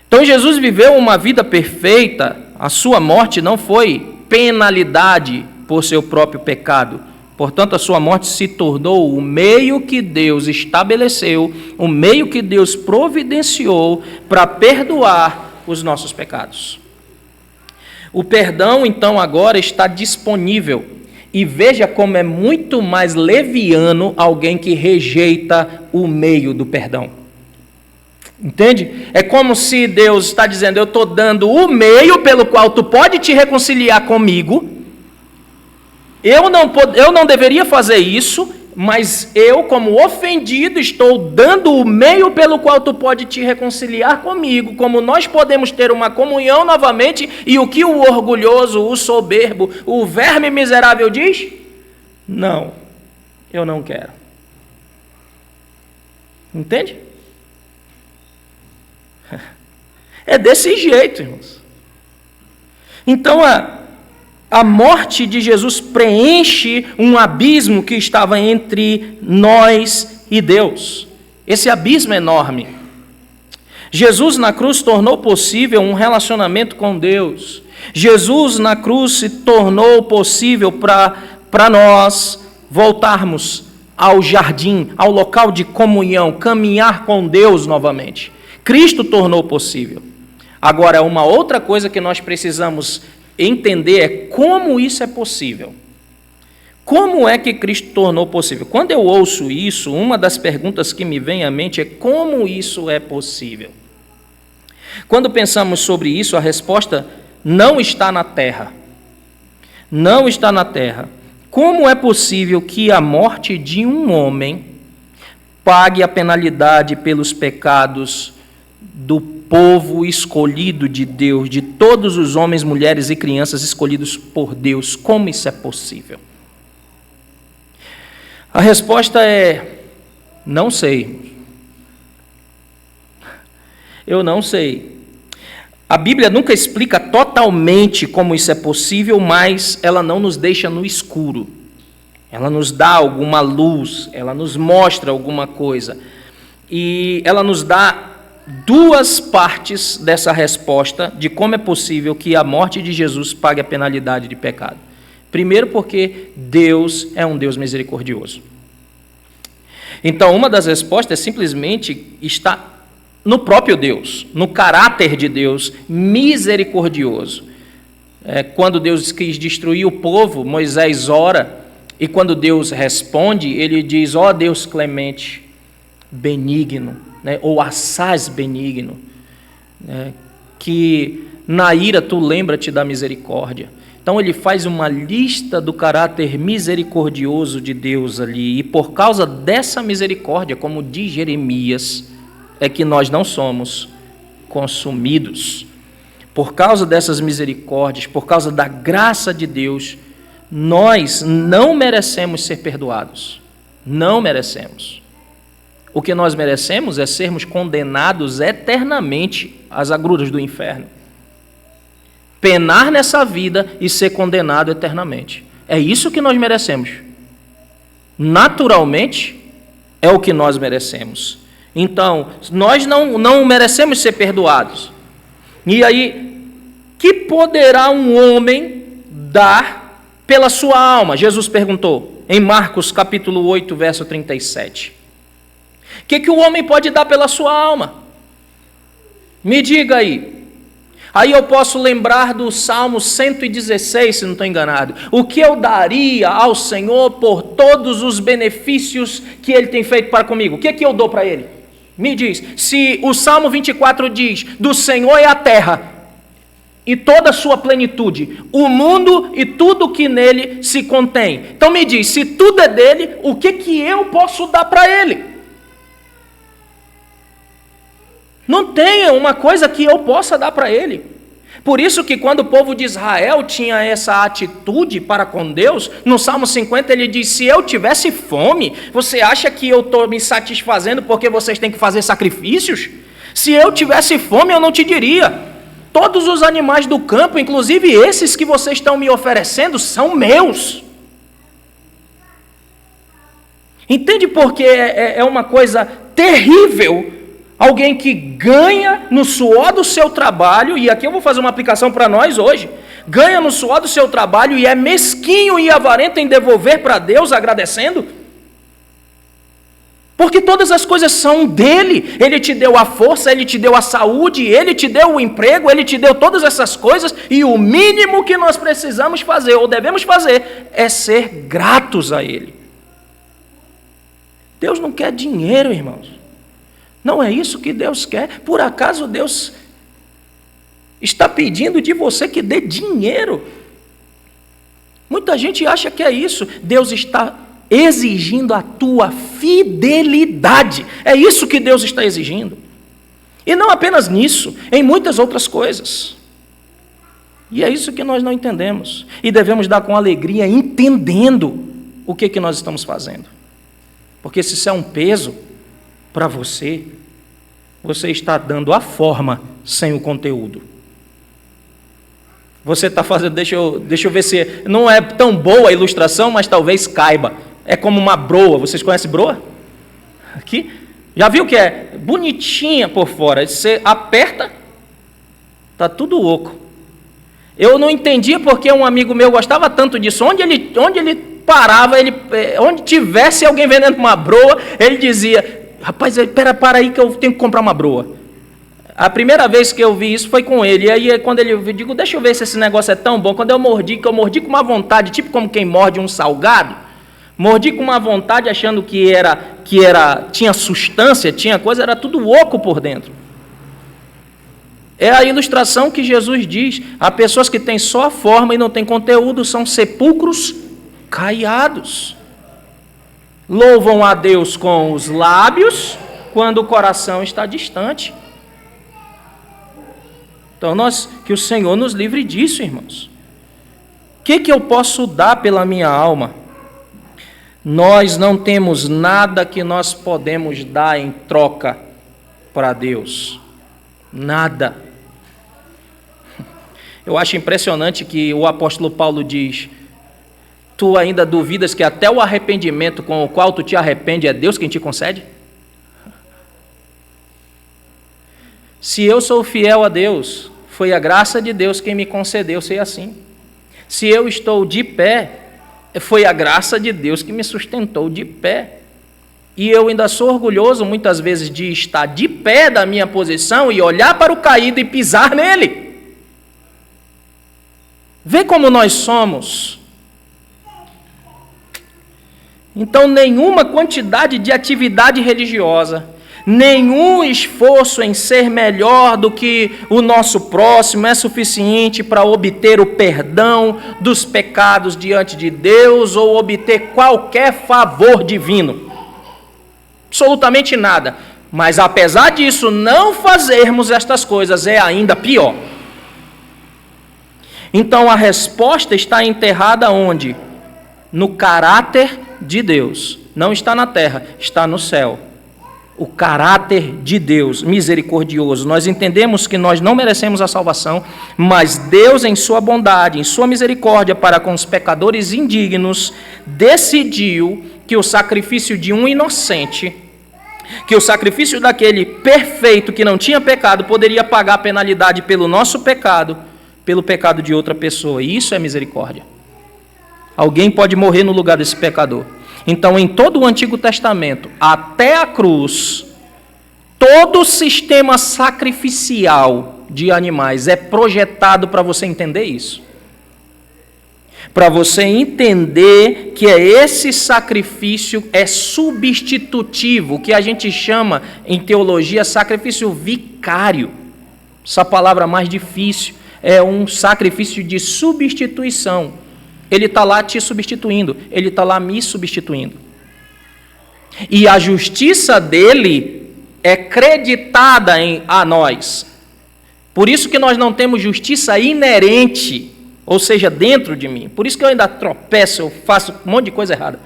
Então Jesus viveu uma vida perfeita. A sua morte não foi penalidade por seu próprio pecado. Portanto, a sua morte se tornou o meio que Deus estabeleceu, o meio que Deus providenciou para perdoar os nossos pecados. O perdão, então, agora está disponível. E veja como é muito mais leviano alguém que rejeita o meio do perdão. Entende? É como se Deus está dizendo, eu estou dando o meio pelo qual tu pode te reconciliar comigo. Eu não deveria fazer isso, mas eu, como ofendido, estou dando o meio pelo qual tu pode te reconciliar comigo, como nós podemos ter uma comunhão novamente, e o que o orgulhoso, o soberbo, o verme miserável diz? Não, eu não quero. Entende? É desse jeito, irmãos. Então, a morte de Jesus preenche um abismo que estava entre nós e Deus. Esse abismo é enorme. Jesus na cruz tornou possível um relacionamento com Deus. Jesus na cruz se tornou possível para nós voltarmos ao jardim, ao local de comunhão, caminhar com Deus novamente. Cristo tornou possível. Agora, uma outra coisa que nós precisamos entender é como isso é possível. Como é que Cristo tornou possível? Quando eu ouço isso, uma das perguntas que me vem à mente é como isso é possível? Quando pensamos sobre isso, a resposta não está na terra. Não está na terra. Como é possível que a morte de um homem pague a penalidade pelos pecados do povo escolhido de Deus, de todos os homens, mulheres e crianças escolhidos por Deus. Como isso é possível? A resposta é: não sei. Eu não sei. A Bíblia nunca explica totalmente como isso é possível, mas ela não nos deixa no escuro. Ela nos dá alguma luz, ela nos mostra alguma coisa. E ela nos dá duas partes dessa resposta de como é possível que a morte de Jesus pague a penalidade de pecado. Primeiro, porque Deus é um Deus misericordioso. Então, uma das respostas simplesmente está no próprio Deus, no caráter de Deus misericordioso. Quando Deus quis destruir o povo, Moisés ora, e quando Deus responde, ele diz: ó Deus clemente, benigno, né? Ou assaz benigno, né? Que na ira tu lembra-te da misericórdia. Então ele faz uma lista do caráter misericordioso de Deus ali, e por causa dessa misericórdia, como diz Jeremias, é que nós não somos consumidos. Por causa dessas misericórdias, por causa da graça de Deus, nós não merecemos ser perdoados. Não merecemos. O que nós merecemos é sermos condenados eternamente às agruras do inferno. Penar nessa vida e ser condenado eternamente. É isso que nós merecemos. Naturalmente, é o que nós merecemos. Então, nós não merecemos ser perdoados. E aí, que poderá um homem dar pela sua alma? Jesus perguntou, em Marcos capítulo 8, verso 37. O que o homem pode dar pela sua alma? Me diga aí. Aí eu posso lembrar do Salmo 116, se não estou enganado. O que eu daria ao Senhor por todos os benefícios que Ele tem feito para comigo? O que eu dou para Ele? Me diz. Se o Salmo 24 diz, do Senhor é a terra e toda a sua plenitude, o mundo e tudo que nele se contém. Então me diz, se tudo é dele, o que eu posso dar para Ele? Não tem uma coisa que eu possa dar para Ele. Por isso que quando o povo de Israel tinha essa atitude para com Deus, no Salmo 50 ele diz, se eu tivesse fome, você acha que eu estou me satisfazendo porque vocês têm que fazer sacrifícios? Se eu tivesse fome, eu não te diria. Todos os animais do campo, inclusive esses que vocês estão me oferecendo, são meus. Entende porque é uma coisa terrível alguém que ganha no suor do seu trabalho, e aqui eu vou fazer uma aplicação para nós hoje, ganha no suor do seu trabalho e é mesquinho e avarento em devolver para Deus agradecendo? Porque todas as coisas são dele. Ele te deu a força, ele te deu a saúde, ele te deu o emprego, ele te deu todas essas coisas, e o mínimo que nós precisamos fazer, ou devemos fazer, é ser gratos a ele. Deus não quer dinheiro, irmãos. Não é isso que Deus quer. Por acaso Deus está pedindo de você que dê dinheiro? Muita gente acha que é isso. Deus está exigindo a tua fidelidade. É isso que Deus está exigindo. E não apenas nisso, em muitas outras coisas. E é isso que nós não entendemos. E devemos dar com alegria, entendendo o que nós estamos fazendo. Porque se isso é um peso para você, você está dando a forma sem o conteúdo. Você está fazendo, deixa eu ver se não é tão boa a ilustração, mas talvez caiba. É como uma broa. Vocês conhecem broa? Aqui? Já viu que é bonitinha por fora? Você aperta, está tudo oco. Eu não entendia porque um amigo meu gostava tanto disso. Onde ele parava, onde tivesse alguém vendendo uma broa, ele dizia, rapaz, para aí que eu tenho que comprar uma broa. A primeira vez que eu vi isso foi com ele. E aí, quando eu digo, deixa eu ver se esse negócio é tão bom. Quando eu mordi com uma vontade, tipo como quem morde um salgado, mordi com uma vontade achando que tinha substância, tinha coisa, era tudo oco por dentro. É a ilustração que Jesus diz. Há pessoas que têm só a forma e não têm conteúdo, são sepulcros caiados. Louvam a Deus com os lábios, quando o coração está distante. Então, que o Senhor nos livre disso, irmãos. O que eu posso dar pela minha alma? Nós não temos nada que nós podemos dar em troca para Deus. Nada. Eu acho impressionante que o apóstolo Paulo diz: tu ainda duvidas que até o arrependimento com o qual tu te arrepende é Deus quem te concede? Se eu sou fiel a Deus, foi a graça de Deus quem me concedeu ser assim. Se eu estou de pé, foi a graça de Deus que me sustentou de pé. E eu ainda sou orgulhoso muitas vezes de estar de pé da minha posição e olhar para o caído e pisar nele. Vê como nós somos. Então, nenhuma quantidade de atividade religiosa, nenhum esforço em ser melhor do que o nosso próximo é suficiente para obter o perdão dos pecados diante de Deus ou obter qualquer favor divino. Absolutamente nada. Mas, apesar disso, não fazermos estas coisas é ainda pior. Então, a resposta está enterrada onde? No caráter de Deus. Não está na terra, está no céu. O caráter de Deus, misericordioso. Nós entendemos que nós não merecemos a salvação, mas Deus, em sua bondade, em sua misericórdia para com os pecadores indignos, decidiu que o sacrifício de um inocente, que o sacrifício daquele perfeito que não tinha pecado, poderia pagar a penalidade pelo nosso pecado, pelo pecado de outra pessoa. E isso é misericórdia. Alguém pode morrer no lugar desse pecador. Então, em todo o Antigo Testamento, até a cruz, todo o sistema sacrificial de animais é projetado para você entender isso. Para você entender que esse sacrifício é substitutivo, que a gente chama em teologia sacrifício vicário. Essa palavra mais difícil, é um sacrifício de substituição. Ele está lá te substituindo, ele está lá me substituindo. E a justiça dele é creditada a nós. Por isso que nós não temos justiça inerente, ou seja, dentro de mim. Por isso que eu ainda tropeço, eu faço um monte de coisa errada.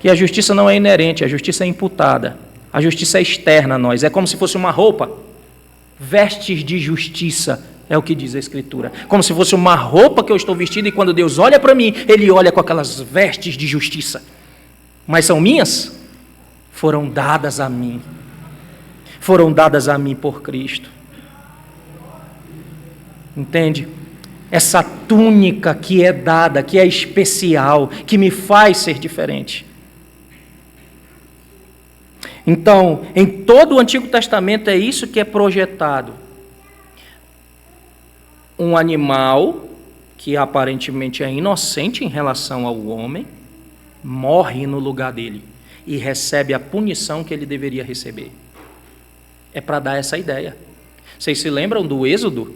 Que a justiça não é inerente, a justiça é imputada. A justiça é externa a nós, é como se fosse uma roupa. Vestes de justiça, é o que diz a Escritura. Como se fosse uma roupa que eu estou vestido e quando Deus olha para mim, Ele olha com aquelas vestes de justiça. Mas são minhas? Foram dadas a mim. Foram dadas a mim por Cristo. Entende? Essa túnica que é dada, que é especial, que me faz ser diferente. Então, em todo o Antigo Testamento é isso que é projetado. Um animal que aparentemente é inocente em relação ao homem, morre no lugar dele e recebe a punição que ele deveria receber. É para dar essa ideia. Vocês se lembram do Êxodo?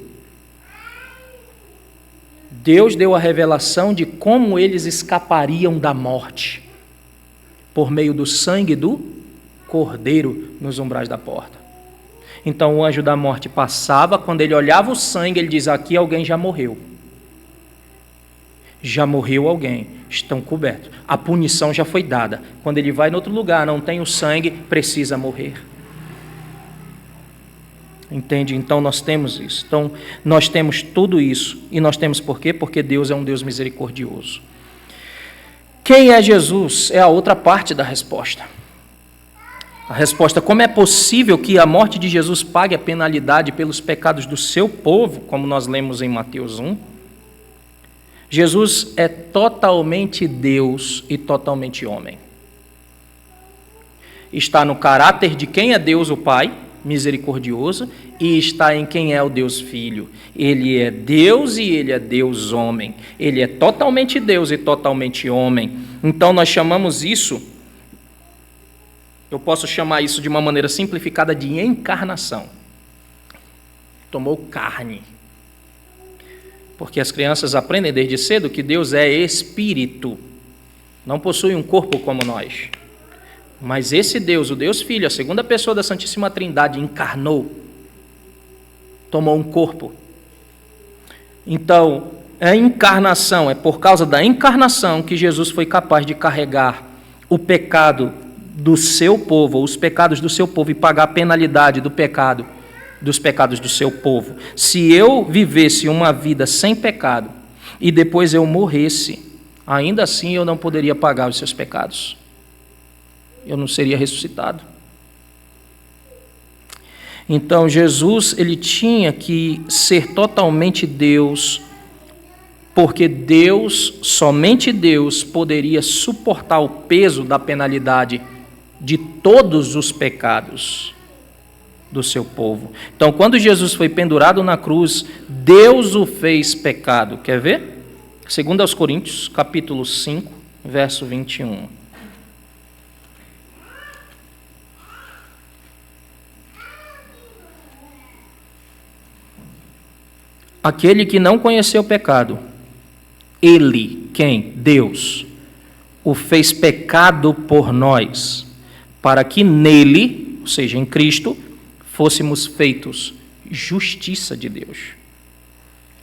Deus deu a revelação de como eles escapariam da morte por meio do sangue do cordeiro nos umbrais da porta. Então o anjo da morte passava, quando ele olhava o sangue, ele diz: aqui alguém já morreu. Já morreu alguém, estão cobertos. A punição já foi dada. Quando ele vai em outro lugar, não tem o sangue, precisa morrer. Entende? Então nós temos isso. Então nós temos tudo isso. E nós temos por quê? Porque Deus é um Deus misericordioso. Quem é Jesus? É a outra parte da resposta. A resposta: como é possível que a morte de Jesus pague a penalidade pelos pecados do seu povo, como nós lemos em Mateus 1? Jesus é totalmente Deus e totalmente homem. Está no caráter de quem é Deus o Pai, misericordioso, e está em quem é o Deus Filho. Ele é Deus e ele é Deus homem. Ele é totalmente Deus e totalmente homem. Então nós chamamos isso, eu posso chamar isso de uma maneira simplificada de encarnação. Tomou carne. Porque as crianças aprendem desde cedo que Deus é espírito. não possui um corpo como nós. Mas esse Deus, o Deus Filho, a segunda pessoa da Santíssima Trindade, encarnou, tomou um corpo. Então, a encarnação, é por causa da encarnação que Jesus foi capaz de carregar o pecado do seu povo, os pecados do seu povo, e pagar a penalidade do pecado, dos pecados do seu povo. Se eu vivesse uma vida sem pecado e depois eu morresse, ainda assim eu não poderia pagar os seus pecados. Eu não seria ressuscitado. Então Jesus, ele tinha que ser totalmente Deus, porque Deus, somente Deus, poderia suportar o peso da penalidade de todos os pecados do seu povo. Então, quando Jesus foi pendurado na cruz, Deus o fez pecado. Quer ver? 2 Coríntios, capítulo 5, verso 21. Aquele que não conheceu o pecado, ele, quem? Deus, o fez pecado por nós, para que nele, ou seja, em Cristo, fôssemos feitos justiça de Deus.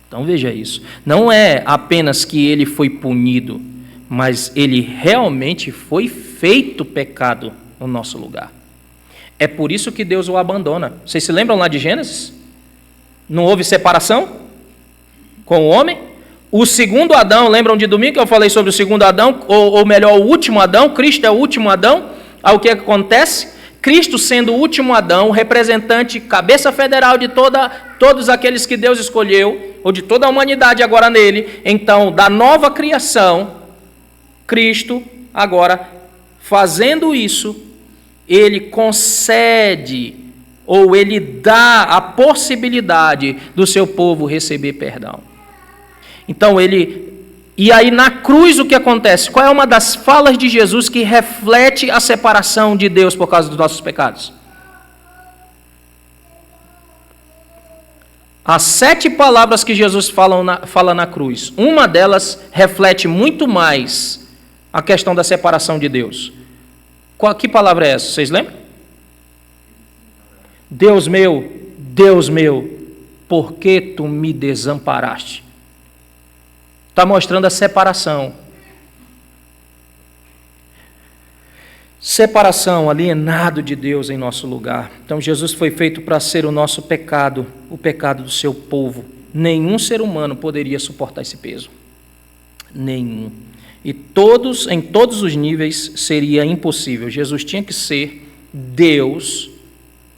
Então veja isso. Não é apenas que ele foi punido, mas ele realmente foi feito pecado no nosso lugar. É por isso que Deus o abandona. Vocês se lembram lá de Gênesis? Não houve separação com o homem? O segundo Adão, lembram de domingo que eu falei sobre o segundo Adão, ou melhor, o último Adão? Cristo é o último Adão. Aí o que acontece? Cristo sendo o último Adão, o representante, cabeça federal de todos aqueles que Deus escolheu, ou de toda a humanidade agora nele, então, da nova criação, Cristo, agora, fazendo isso, ele concede, ou ele dá a possibilidade do seu povo receber perdão. Então, e aí na cruz o que acontece? Qual é uma das falas de Jesus que reflete a separação de Deus por causa dos nossos pecados? As 7 palavras que Jesus fala na cruz, uma delas reflete muito mais a questão da separação de Deus. Que palavra é essa? Vocês lembram? Deus meu, por que tu me desamparaste? Está mostrando a separação. Separação, alienado de Deus em nosso lugar. Então Jesus foi feito para ser o nosso pecado, o pecado do seu povo. Nenhum ser humano poderia suportar esse peso. Nenhum. E em todos os níveis seria impossível. Jesus tinha que ser Deus,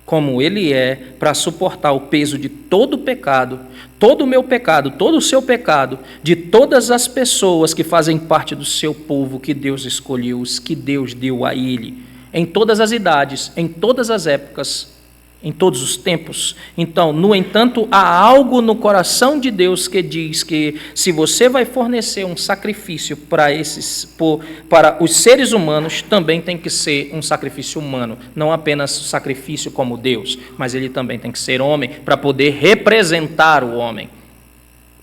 como ele é, para suportar o peso de todo o pecado, todo o meu pecado, todo o seu pecado, de todas as pessoas que fazem parte do seu povo que Deus escolheu, os que Deus deu a ele, em todas as idades, em todas as épocas, em todos os tempos. Então, no entanto, há algo no coração de Deus que diz que se você vai fornecer um sacrifício para os seres humanos, também tem que ser um sacrifício humano, não apenas sacrifício como Deus, mas ele também tem que ser homem para poder representar o homem.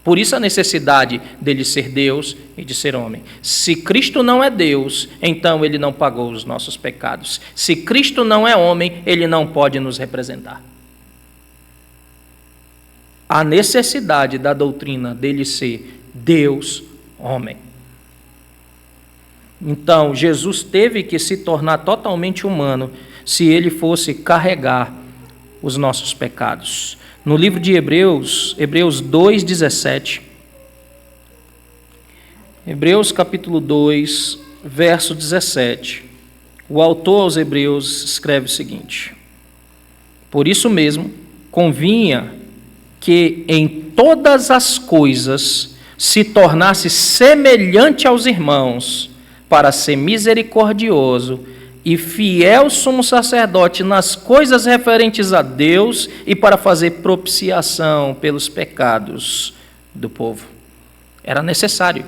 Por isso a necessidade dele ser Deus e de ser homem. Se Cristo não é Deus, então ele não pagou os nossos pecados. Se Cristo não é homem, ele não pode nos representar. A necessidade da doutrina dele ser Deus, homem. Então, Jesus teve que se tornar totalmente humano se ele fosse carregar os nossos pecados. No livro de Hebreus 2:17, Hebreus capítulo 2, verso 17, o autor aos Hebreus escreve o seguinte: por isso mesmo, convinha que em todas as coisas se tornasse semelhante aos irmãos, para ser misericordioso e fiel sumo sacerdote nas coisas referentes a Deus e para fazer propiciação pelos pecados do povo. Era necessário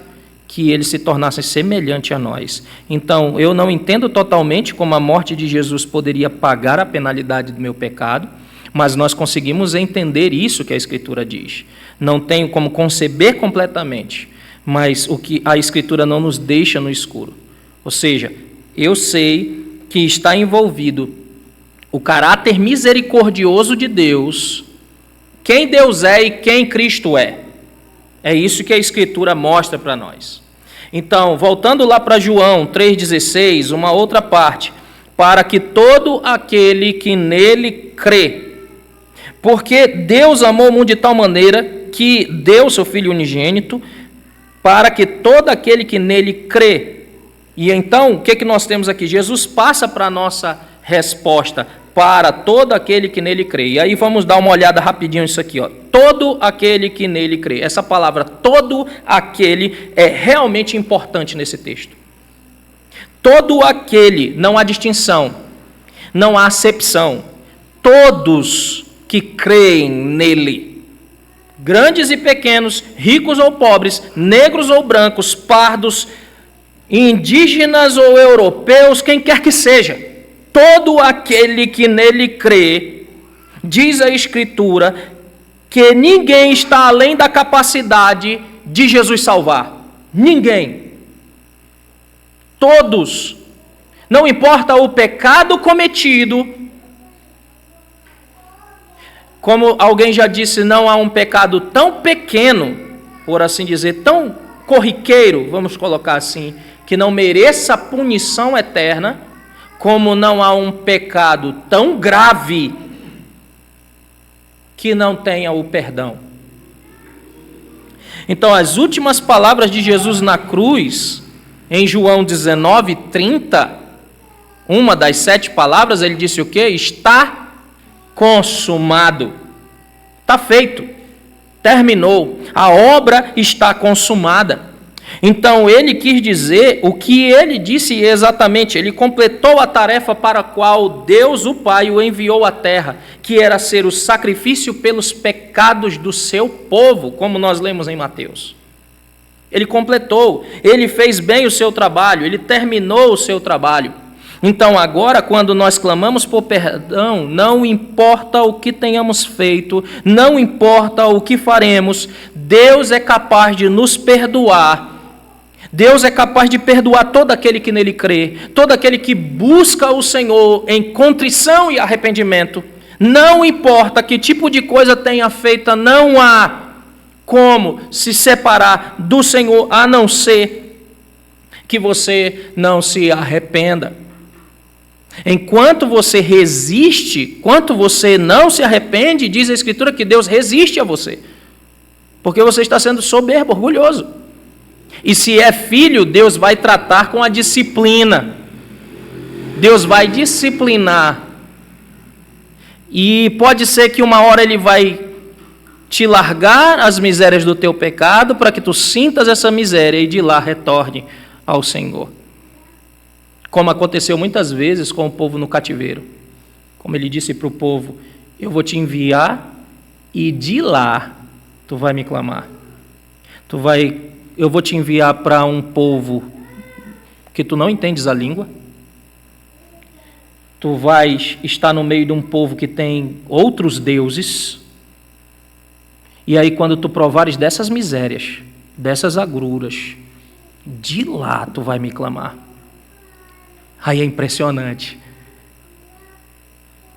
que ele se tornasse semelhante a nós. Então, eu não entendo totalmente como a morte de Jesus poderia pagar a penalidade do meu pecado, mas nós conseguimos entender isso que a Escritura diz. Não tenho como conceber completamente, mas o que a Escritura não nos deixa no escuro. Ou seja, eu sei que está envolvido o caráter misericordioso de Deus, quem Deus é e quem Cristo é. É isso que a Escritura mostra para nós. Então, voltando lá para João 3,16, uma outra parte, para que todo aquele que nele crê, porque Deus amou o mundo de tal maneira que deu seu Filho unigênito, para que todo aquele que nele crê. E então, o que nós temos aqui? Jesus passa para a nossa resposta, para todo aquele que nele crê. E aí vamos dar uma olhada rapidinho nisso aqui, ó. Todo aquele que nele crê. Essa palavra todo aquele é realmente importante nesse texto. Todo aquele, não há distinção, não há acepção. Todos que creem nele, grandes e pequenos, ricos ou pobres, negros ou brancos, pardos, indígenas ou europeus, quem quer que seja, todo aquele que nele crê, diz a Escritura, que ninguém está além da capacidade de Jesus salvar. Ninguém. Todos. Não importa o pecado cometido. Como alguém já disse, não há um pecado tão pequeno, por assim dizer, tão corriqueiro, vamos colocar assim, que não mereça punição eterna, como não há um pecado tão grave que não tenha o perdão. Então, as últimas palavras de Jesus na cruz, em João 19:30, uma das 7 palavras, ele disse o quê? Está consumado. Está feito. Terminou. A obra está consumada. Então, ele quis dizer o que ele disse exatamente. Ele completou a tarefa para a qual Deus, o Pai, o enviou à terra, que era ser o sacrifício pelos pecados do seu povo, como nós lemos em Mateus. Ele completou, ele fez bem o seu trabalho, ele terminou o seu trabalho. Então, agora, quando nós clamamos por perdão, não importa o que tenhamos feito, não importa o que faremos, Deus é capaz de nos perdoar. Deus é capaz de perdoar todo aquele que nele crê, todo aquele que busca o Senhor em contrição e arrependimento. Não importa que tipo de coisa tenha feita, não há como se separar do Senhor, a não ser que você não se arrependa. Enquanto você resiste, enquanto você não se arrepende, diz a Escritura que Deus resiste a você, porque você está sendo soberbo, orgulhoso. E se é filho, Deus vai tratar com a disciplina. Deus vai disciplinar. E pode ser que uma hora Ele vai te largar as misérias do teu pecado para que tu sintas essa miséria e de lá retorne ao Senhor. Como aconteceu muitas vezes com o povo no cativeiro. Como Ele disse para o povo, eu vou te enviar e de lá tu vai me clamar. Eu vou te enviar para um povo que tu não entendes a língua. Tu vais estar no meio de um povo que tem outros deuses. E aí, quando tu provares dessas misérias, dessas agruras, de lá tu vai me clamar. Aí é impressionante.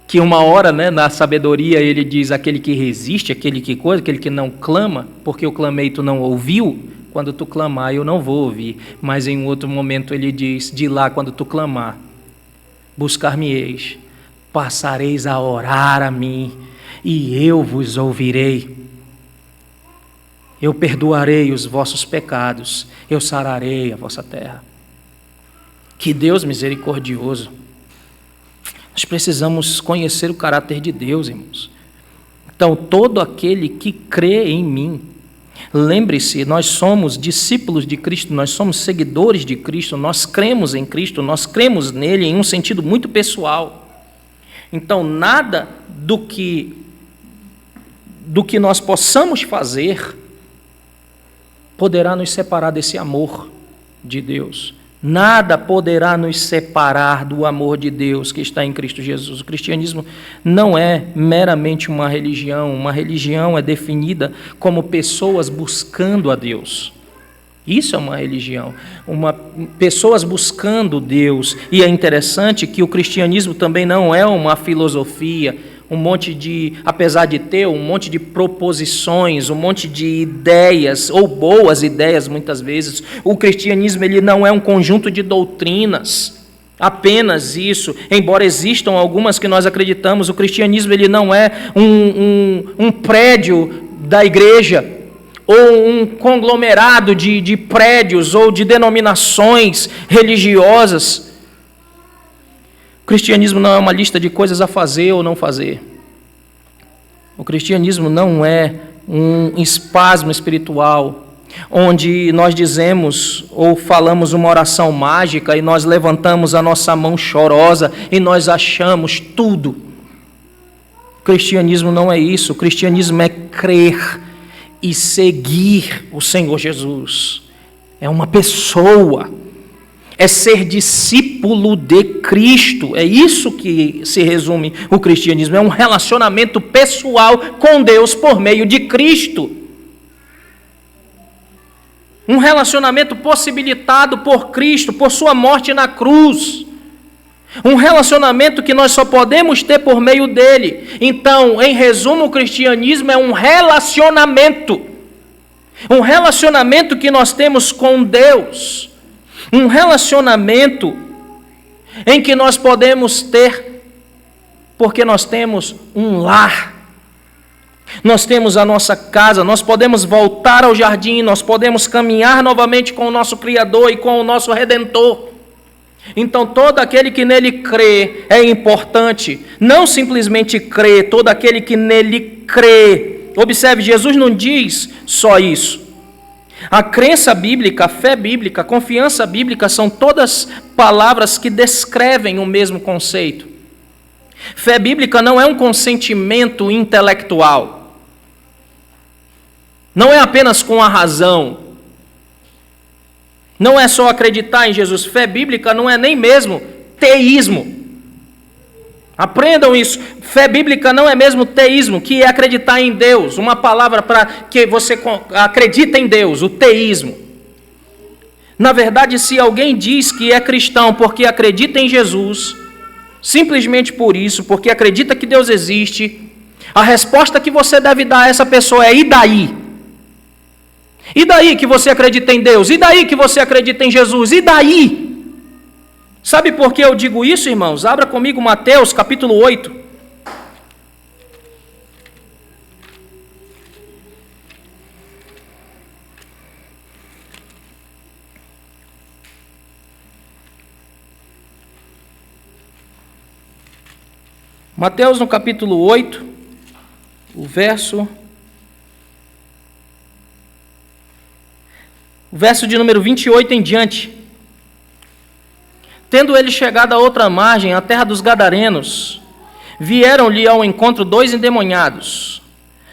Que uma hora, né, na sabedoria, ele diz, aquele que resiste, aquele que não clama, porque eu clamei e tu não ouviu, quando tu clamar eu não vou ouvir. Mas em outro momento ele diz, de lá quando tu clamar, buscar-me-eis, passareis a orar a mim, e eu vos ouvirei. Eu perdoarei os vossos pecados, eu sararei a vossa terra. Que Deus misericordioso. Nós precisamos conhecer o caráter de Deus, irmãos. Então, todo aquele que crê em mim, lembre-se, nós somos discípulos de Cristo, nós somos seguidores de Cristo, nós cremos em Cristo, nós cremos nele em um sentido muito pessoal. Então, nada do que nós possamos fazer poderá nos separar desse amor de Deus. Nada poderá nos separar do amor de Deus que está em Cristo Jesus. O cristianismo não é meramente uma religião é definida como pessoas buscando a Deus. Isso é uma religião, pessoas buscando Deus. E é interessante que o cristianismo também não é uma filosofia, apesar de ter um monte de proposições, um monte de ideias, ou boas ideias muitas vezes, o cristianismo ele não é um conjunto de doutrinas, apenas isso. Embora existam algumas que nós acreditamos, o cristianismo ele não é um prédio da igreja, ou um conglomerado de prédios ou de denominações religiosas. O cristianismo não é uma lista de coisas a fazer ou não fazer. O cristianismo não é um espasmo espiritual, onde nós dizemos ou falamos uma oração mágica e nós levantamos a nossa mão chorosa e nós achamos tudo. O cristianismo não é isso. O cristianismo é crer e seguir o Senhor Jesus. É uma pessoa. É ser discípulo de Cristo. É isso que se resume o cristianismo. É um relacionamento pessoal com Deus por meio de Cristo. Um relacionamento possibilitado por Cristo, por sua morte na cruz. Um relacionamento que nós só podemos ter por meio dele. Então, em resumo, o cristianismo é um relacionamento. Um relacionamento que nós temos com Deus. Um relacionamento em que nós podemos ter, porque nós temos um lar. Nós temos a nossa casa, nós podemos voltar ao jardim, nós podemos caminhar novamente com o nosso Criador e com o nosso Redentor. Então, todo aquele que nele crê é importante. Não simplesmente crê, todo aquele que nele crê. Observe, Jesus não diz só isso. A crença bíblica, a fé bíblica, a confiança bíblica são todas palavras que descrevem o mesmo conceito. Fé bíblica não é um consentimento intelectual. Não é apenas com a razão. Não é só acreditar em Jesus. Fé bíblica não é nem mesmo teísmo. Aprendam isso. Fé bíblica não é mesmo teísmo, que é acreditar em Deus. Uma palavra para que você acredita em Deus, o teísmo. Na verdade, se alguém diz que é cristão porque acredita em Jesus, simplesmente por isso, porque acredita que Deus existe, a resposta que você deve dar a essa pessoa é: e daí? E daí que você acredita em Deus? E daí que você acredita em Jesus? E daí? Sabe por que eu digo isso, irmãos? Abra comigo Mateus capítulo 8. Mateus no capítulo 8, o verso de número 28 em diante. Tendo ele chegado à outra margem, a terra dos Gadarenos, vieram-lhe ao encontro 2 endemoniados,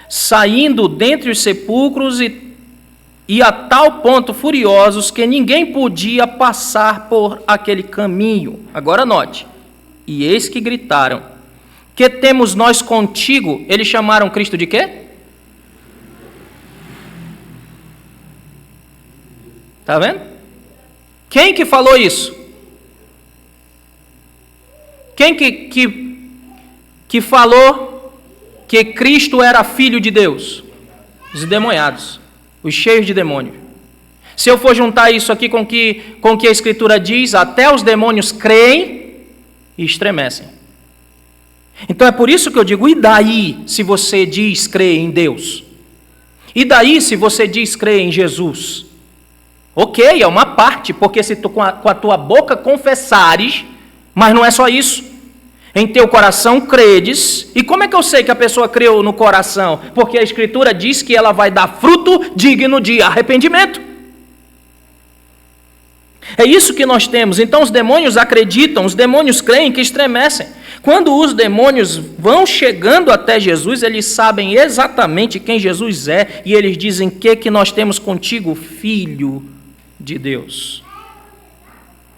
saindo dentre os sepulcros e a tal ponto furiosos que ninguém podia passar por aquele caminho. Agora note. E eis que gritaram: que temos nós contigo? Eles chamaram Cristo de quê? Está vendo? Quem que falou isso? Quem que falou que Cristo era filho de Deus? Os endemoniados, os cheios de demônio. Se eu for juntar isso aqui com que a Escritura diz, até os demônios creem e estremecem. Então é por isso que eu digo: e daí se você diz crer em Deus? E daí se você diz crer em Jesus? Ok, é uma parte, porque se tu com a tua boca confessares, mas não é só isso. Em teu coração credes. E como é que eu sei que a pessoa creu no coração? Porque a Escritura diz que ela vai dar fruto digno de arrependimento. É isso que nós temos. Então os demônios acreditam, os demônios creem, que estremecem. Quando os demônios vão chegando até Jesus, eles sabem exatamente quem Jesus é, e eles dizem: que nós temos contigo, filho de Deus?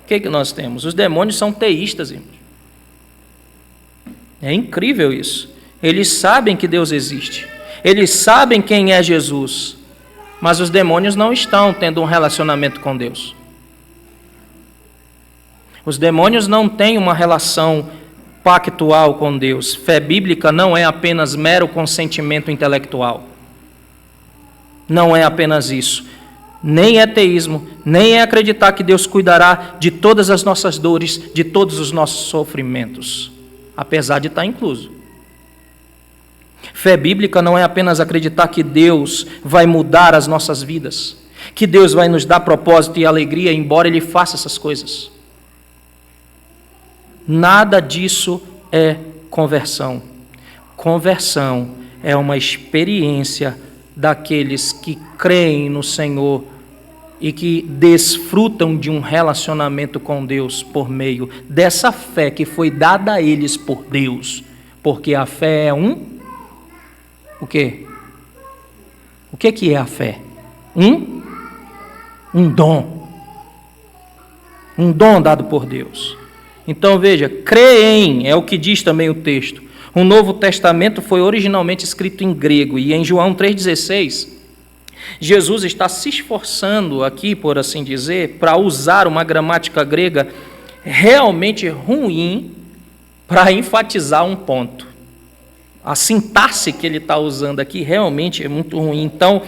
O que nós temos? Os demônios são teístas, irmãos. É incrível isso. Eles sabem que Deus existe. Eles sabem quem é Jesus. mas os demônios não estão tendo um relacionamento com Deus. Os demônios não têm uma relação pactual com Deus. Fé bíblica não é apenas mero consentimento intelectual. Não é apenas isso. Nem é teísmo, nem é acreditar que Deus cuidará de todas as nossas dores, de todos os nossos sofrimentos, apesar de estar incluso. Fé bíblica não é apenas acreditar que Deus vai mudar as nossas vidas, que Deus vai nos dar propósito e alegria, embora Ele faça essas coisas. Nada disso é conversão. Conversão é uma experiência daqueles que creem no Senhor e que desfrutam de um relacionamento com Deus por meio dessa fé que foi dada a eles por Deus. Porque a fé é o quê? O que é a fé? Um dom. Um dom dado por Deus. Então veja, creem, é o que diz também o texto. O Novo Testamento foi originalmente escrito em grego, e em João 3,16, Jesus está se esforçando aqui, por assim dizer, para usar uma gramática grega realmente ruim para enfatizar um ponto. A sintaxe que ele está usando aqui realmente é muito ruim. Então,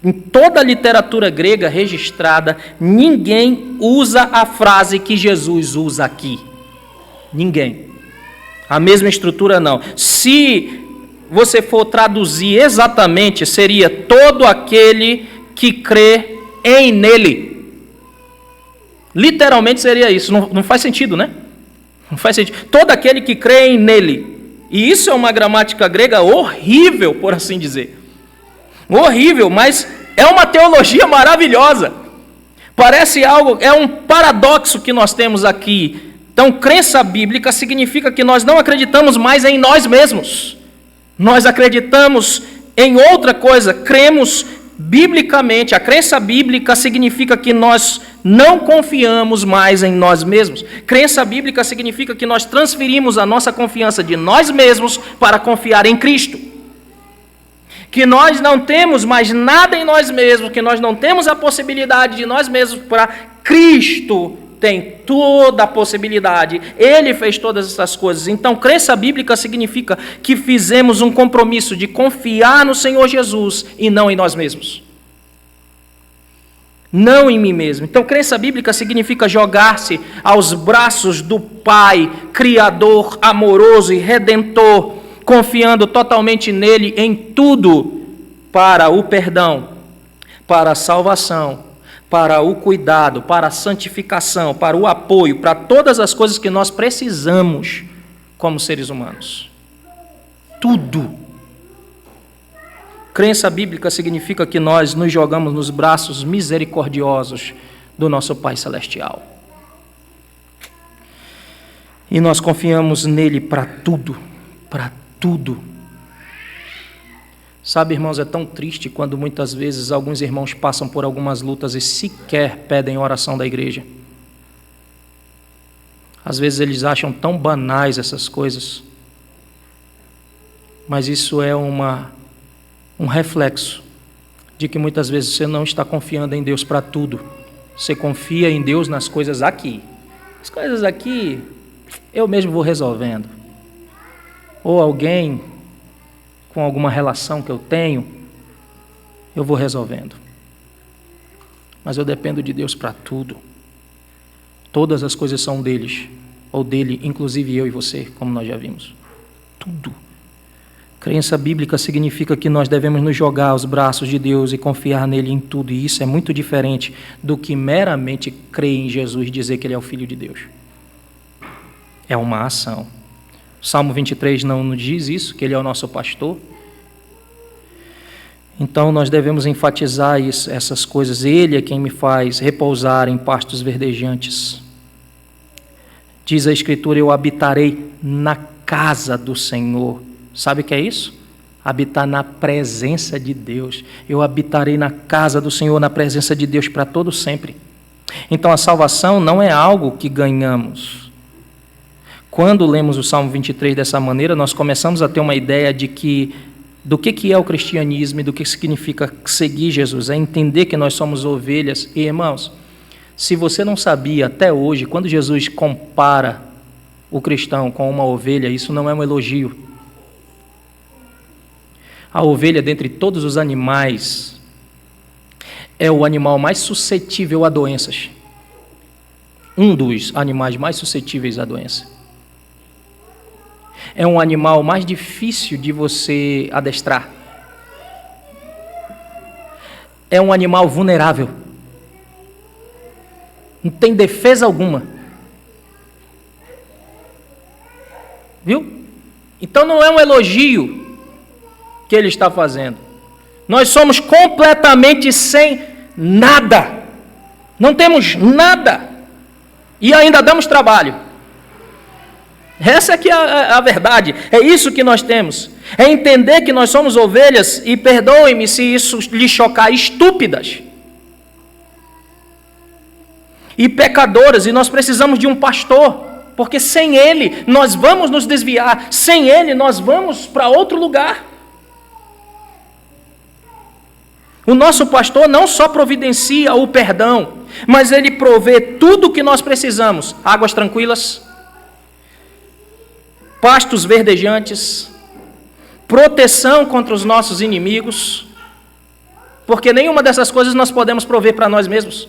em toda a literatura grega registrada, ninguém usa a frase que Jesus usa aqui. Ninguém. A mesma estrutura não. Se você for traduzir exatamente, seria todo aquele que crê em nele. Literalmente seria isso. Não faz sentido, né? Não faz sentido. Todo aquele que crê em nele. E isso é uma gramática grega horrível, por assim dizer. Horrível, mas é uma teologia maravilhosa. Parece algo, é um paradoxo que nós temos aqui. Então, crença bíblica significa que nós não acreditamos mais em nós mesmos. Nós acreditamos em outra coisa, cremos biblicamente. A crença bíblica significa que nós não confiamos mais em nós mesmos. Crença bíblica significa que nós transferimos a nossa confiança de nós mesmos para confiar em Cristo. Que nós não temos mais nada em nós mesmos, que nós não temos a possibilidade de nós mesmos para Cristo. Tem toda a possibilidade. Ele fez todas essas coisas. Então, crença bíblica significa que fizemos um compromisso de confiar no Senhor Jesus e não em nós mesmos. Não em mim mesmo. Então, crença bíblica significa jogar-se aos braços do Pai, Criador, amoroso e Redentor, confiando totalmente nele em tudo para o perdão, para a salvação, para o cuidado, para a santificação, para o apoio, para todas as coisas que nós precisamos como seres humanos. Tudo. Crença bíblica significa que nós nos jogamos nos braços misericordiosos do nosso Pai Celestial. E nós confiamos nele para tudo, para tudo. Sabe, irmãos, é tão triste quando muitas vezes alguns irmãos passam por algumas lutas e sequer pedem oração da igreja. Às vezes eles acham tão banais essas coisas, mas isso é um reflexo de que muitas vezes você não está confiando em Deus para tudo. Você confia em Deus nas coisas aqui. As coisas aqui eu mesmo vou resolvendo. Ou alguém com alguma relação que eu tenho, eu vou resolvendo. Mas eu dependo de Deus para tudo. Todas as coisas são deles, ou dele, inclusive eu e você, como nós já vimos. Tudo. Crença bíblica significa que nós devemos nos jogar aos braços de Deus e confiar nele em tudo. E isso é muito diferente do que meramente crer em Jesus e dizer que ele é o Filho de Deus. É uma ação. O Salmo 23 não nos diz isso, que ele é o nosso pastor. Então nós devemos enfatizar essas coisas. Ele é quem me faz repousar em pastos verdejantes. Diz a Escritura, eu habitarei na casa do Senhor. Sabe o que é isso? Habitar na presença de Deus. Eu habitarei na casa do Senhor, na presença de Deus para todo sempre. Então a salvação não é algo que ganhamos. Quando lemos o Salmo 23 dessa maneira, nós começamos a ter uma ideia de que do que é o cristianismo e do que significa seguir Jesus, é entender que nós somos ovelhas. E, irmãos, se você não sabia até hoje, quando Jesus compara o cristão com uma ovelha, isso não é um elogio. A ovelha, dentre todos os animais, é o animal mais suscetível a doenças. Um dos animais mais suscetíveis à doença. É um animal mais difícil de você adestrar. É um animal vulnerável. Não tem defesa alguma. Viu? Então não é um elogio que ele está fazendo. Nós somos completamente sem nada. Não temos nada. E ainda damos trabalho. Essa é que é a verdade. É isso que nós temos. É entender que nós somos ovelhas, e perdoem-me se isso lhe chocar, estúpidas. E pecadoras, e nós precisamos de um pastor. Porque sem ele nós vamos nos desviar. Sem ele nós vamos para outro lugar. O nosso pastor não só providencia o perdão, mas ele provê tudo o que nós precisamos. Águas tranquilas, pastos verdejantes, proteção contra os nossos inimigos, porque nenhuma dessas coisas nós podemos prover para nós mesmos.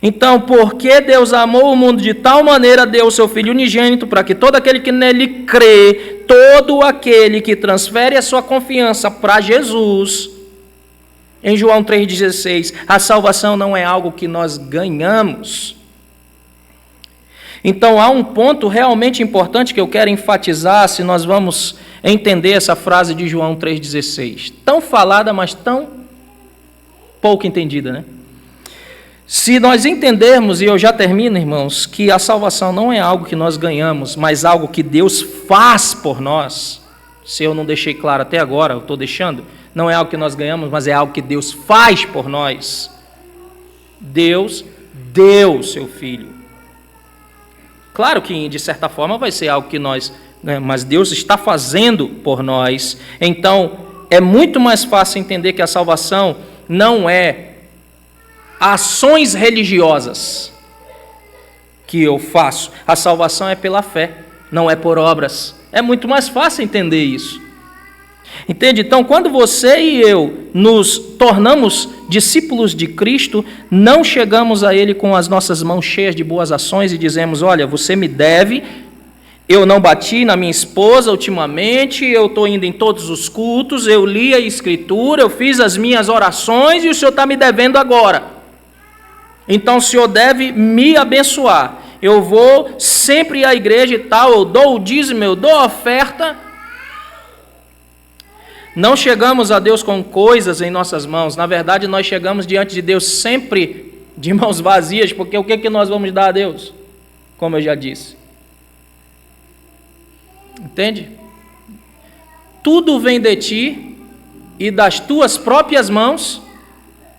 Então, porque Deus amou o mundo de tal maneira, deu o seu Filho unigênito, para que todo aquele que nele crê, todo aquele que transfere a sua confiança para Jesus. Em João 3,16, a salvação não é algo que nós ganhamos. Então, há um ponto realmente importante que eu quero enfatizar, se nós vamos entender essa frase de João 3,16. Tão falada, mas tão pouco entendida, né? Se nós entendermos, e eu já termino, irmãos, que a salvação não é algo que nós ganhamos, mas algo que Deus faz por nós. Se eu não deixei claro até agora, eu estou deixando. Não é algo que nós ganhamos, mas é algo que Deus faz por nós. Deus deu o seu Filho. Claro que, de certa forma, vai ser algo que nós... mas Deus está fazendo por nós. Então, é muito mais fácil entender que a salvação não é ações religiosas que eu faço. A salvação é pela fé, não é por obras. É muito mais fácil entender isso. Entende? Então, quando você e eu nos tornamos discípulos de Cristo, não chegamos a Ele com as nossas mãos cheias de boas ações e dizemos: olha, você me deve, eu não bati na minha esposa ultimamente, eu estou indo em todos os cultos, eu li a Escritura, eu fiz as minhas orações e o Senhor está me devendo agora. Então o Senhor deve me abençoar. Eu vou sempre à igreja e tal, eu dou o dízimo, eu dou a oferta. Não chegamos a Deus com coisas em nossas mãos. Na verdade, nós chegamos diante de Deus sempre de mãos vazias, porque o que nós vamos dar a Deus? Como eu já disse. Entende? Tudo vem de ti e das tuas próprias mãos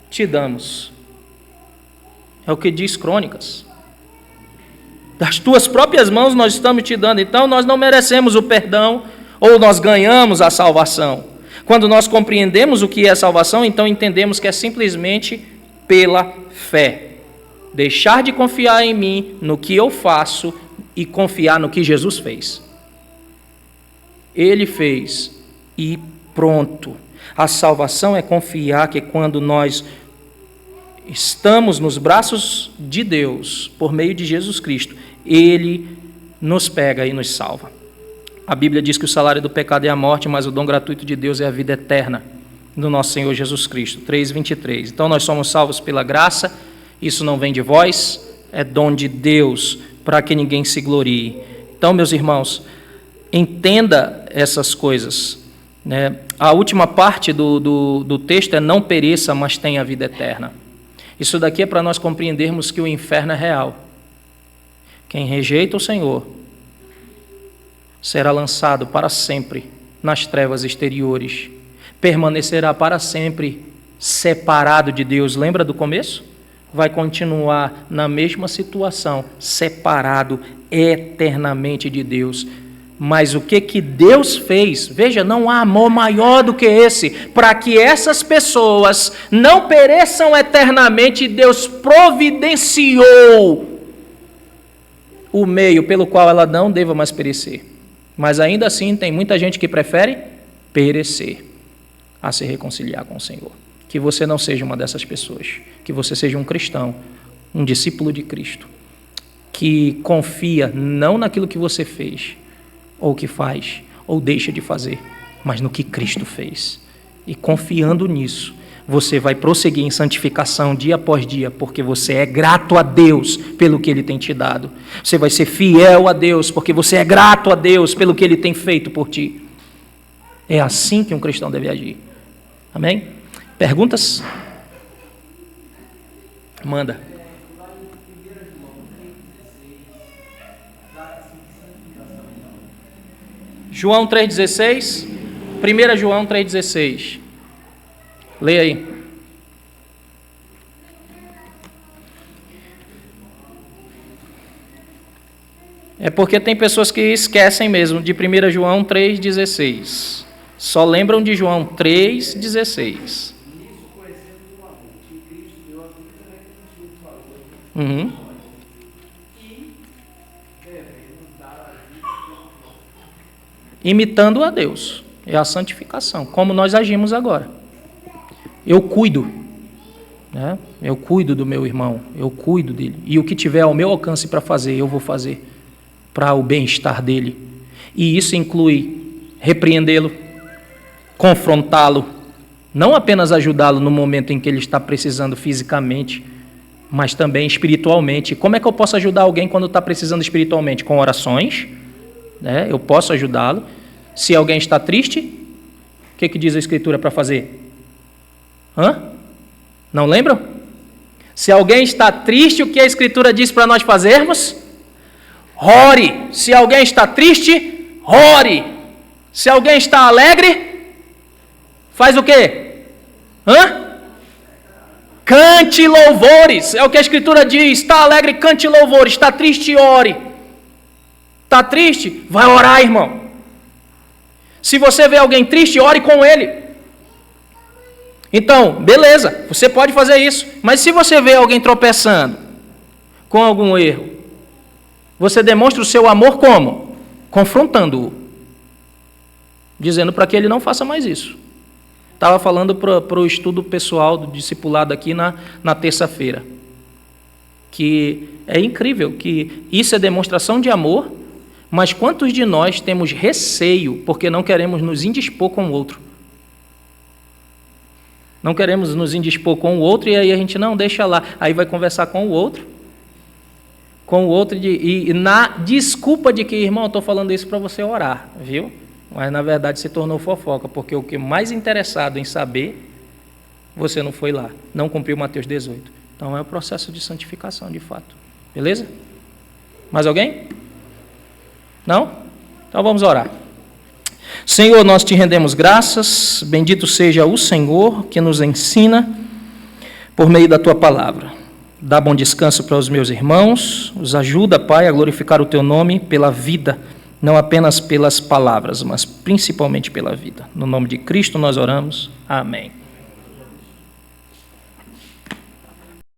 te damos. É o que diz Crônicas. Das tuas próprias mãos nós estamos te dando. Então nós não merecemos o perdão ou nós ganhamos a salvação. Quando nós compreendemos o que é salvação, então entendemos que é simplesmente pela fé. Deixar de confiar em mim, no que eu faço, e confiar no que Jesus fez. Ele fez e pronto. A salvação é confiar que quando nós estamos nos braços de Deus, por meio de Jesus Cristo, Ele nos pega e nos salva. A Bíblia diz que o salário do pecado é a morte, mas o dom gratuito de Deus é a vida eterna do nosso Senhor Jesus Cristo. 3:23. Então nós somos salvos pela graça, isso não vem de vós, é dom de Deus, para que ninguém se glorie. Então, meus irmãos, entenda essas coisas, né? A última parte do texto é: não pereça, mas tenha a vida eterna. Isso daqui é para nós compreendermos que o inferno é real. Quem rejeita o Senhor será lançado para sempre nas trevas exteriores. Permanecerá para sempre separado de Deus. Lembra do começo? Vai continuar na mesma situação, separado eternamente de Deus. Mas o que Deus fez? Veja, não há amor maior do que esse, para que essas pessoas não pereçam eternamente. Deus providenciou o meio pelo qual ela não deva mais perecer. Mas ainda assim tem muita gente que prefere perecer a se reconciliar com o Senhor. Que você não seja uma dessas pessoas, que você seja um cristão, um discípulo de Cristo, que confia não naquilo que você fez, ou que faz, ou deixa de fazer, mas no que Cristo fez. E confiando nisso, você vai prosseguir em santificação dia após dia, porque você é grato a Deus pelo que Ele tem te dado. Você vai ser fiel a Deus, porque você é grato a Deus pelo que Ele tem feito por ti. É assim que um cristão deve agir. Amém? Perguntas? Manda. João 3,16. 1 João 3,16. Leia aí. É porque tem pessoas que esquecem mesmo de 1 João 3,16. Só lembram de João 3,16. Uhum. Imitando a Deus. É a santificação, como nós agimos agora. Eu cuido, né? Eu cuido do meu irmão, eu cuido dele. E o que tiver ao meu alcance para fazer, eu vou fazer para o bem-estar dele. E isso inclui repreendê-lo, confrontá-lo, não apenas ajudá-lo no momento em que ele está precisando fisicamente, mas também espiritualmente. Como é que eu posso ajudar alguém quando está precisando espiritualmente? Com orações, né? Eu posso ajudá-lo. Se alguém está triste, o que diz a Escritura para fazer? Não lembram? Se alguém está triste, o que a Escritura diz para nós fazermos? Ore. Se alguém está triste, ore. Se alguém está alegre, faz o quê? Cante louvores. É o que a Escritura diz. Está alegre, cante louvores. Está triste, ore. Está triste? Vai orar, irmão. Se você vê alguém triste, ore com ele. Então, beleza, você pode fazer isso. Mas se você vê alguém tropeçando com algum erro, você demonstra o seu amor como? Confrontando-o. Dizendo para que ele não faça mais isso. Estava falando para o estudo pessoal do discipulado aqui na terça-feira. Que é incrível, que isso é demonstração de amor, mas quantos de nós temos receio porque não queremos nos indispor com o outro? Não queremos nos indispor com o outro e aí a gente não deixa lá. Aí vai conversar com o outro e na desculpa de que, irmão, eu estou falando isso para você orar, viu? Mas na verdade se tornou fofoca, porque o que mais interessado em saber, você não foi lá, não cumpriu Mateus 18. Então é o processo de santificação, de fato. Beleza? Mais alguém? Não? Então vamos orar. Senhor, nós te rendemos graças, bendito seja o Senhor que nos ensina por meio da tua palavra. Dá bom descanso para os meus irmãos, os ajuda, Pai, a glorificar o teu nome pela vida, não apenas pelas palavras, mas principalmente pela vida. No nome de Cristo nós oramos. Amém.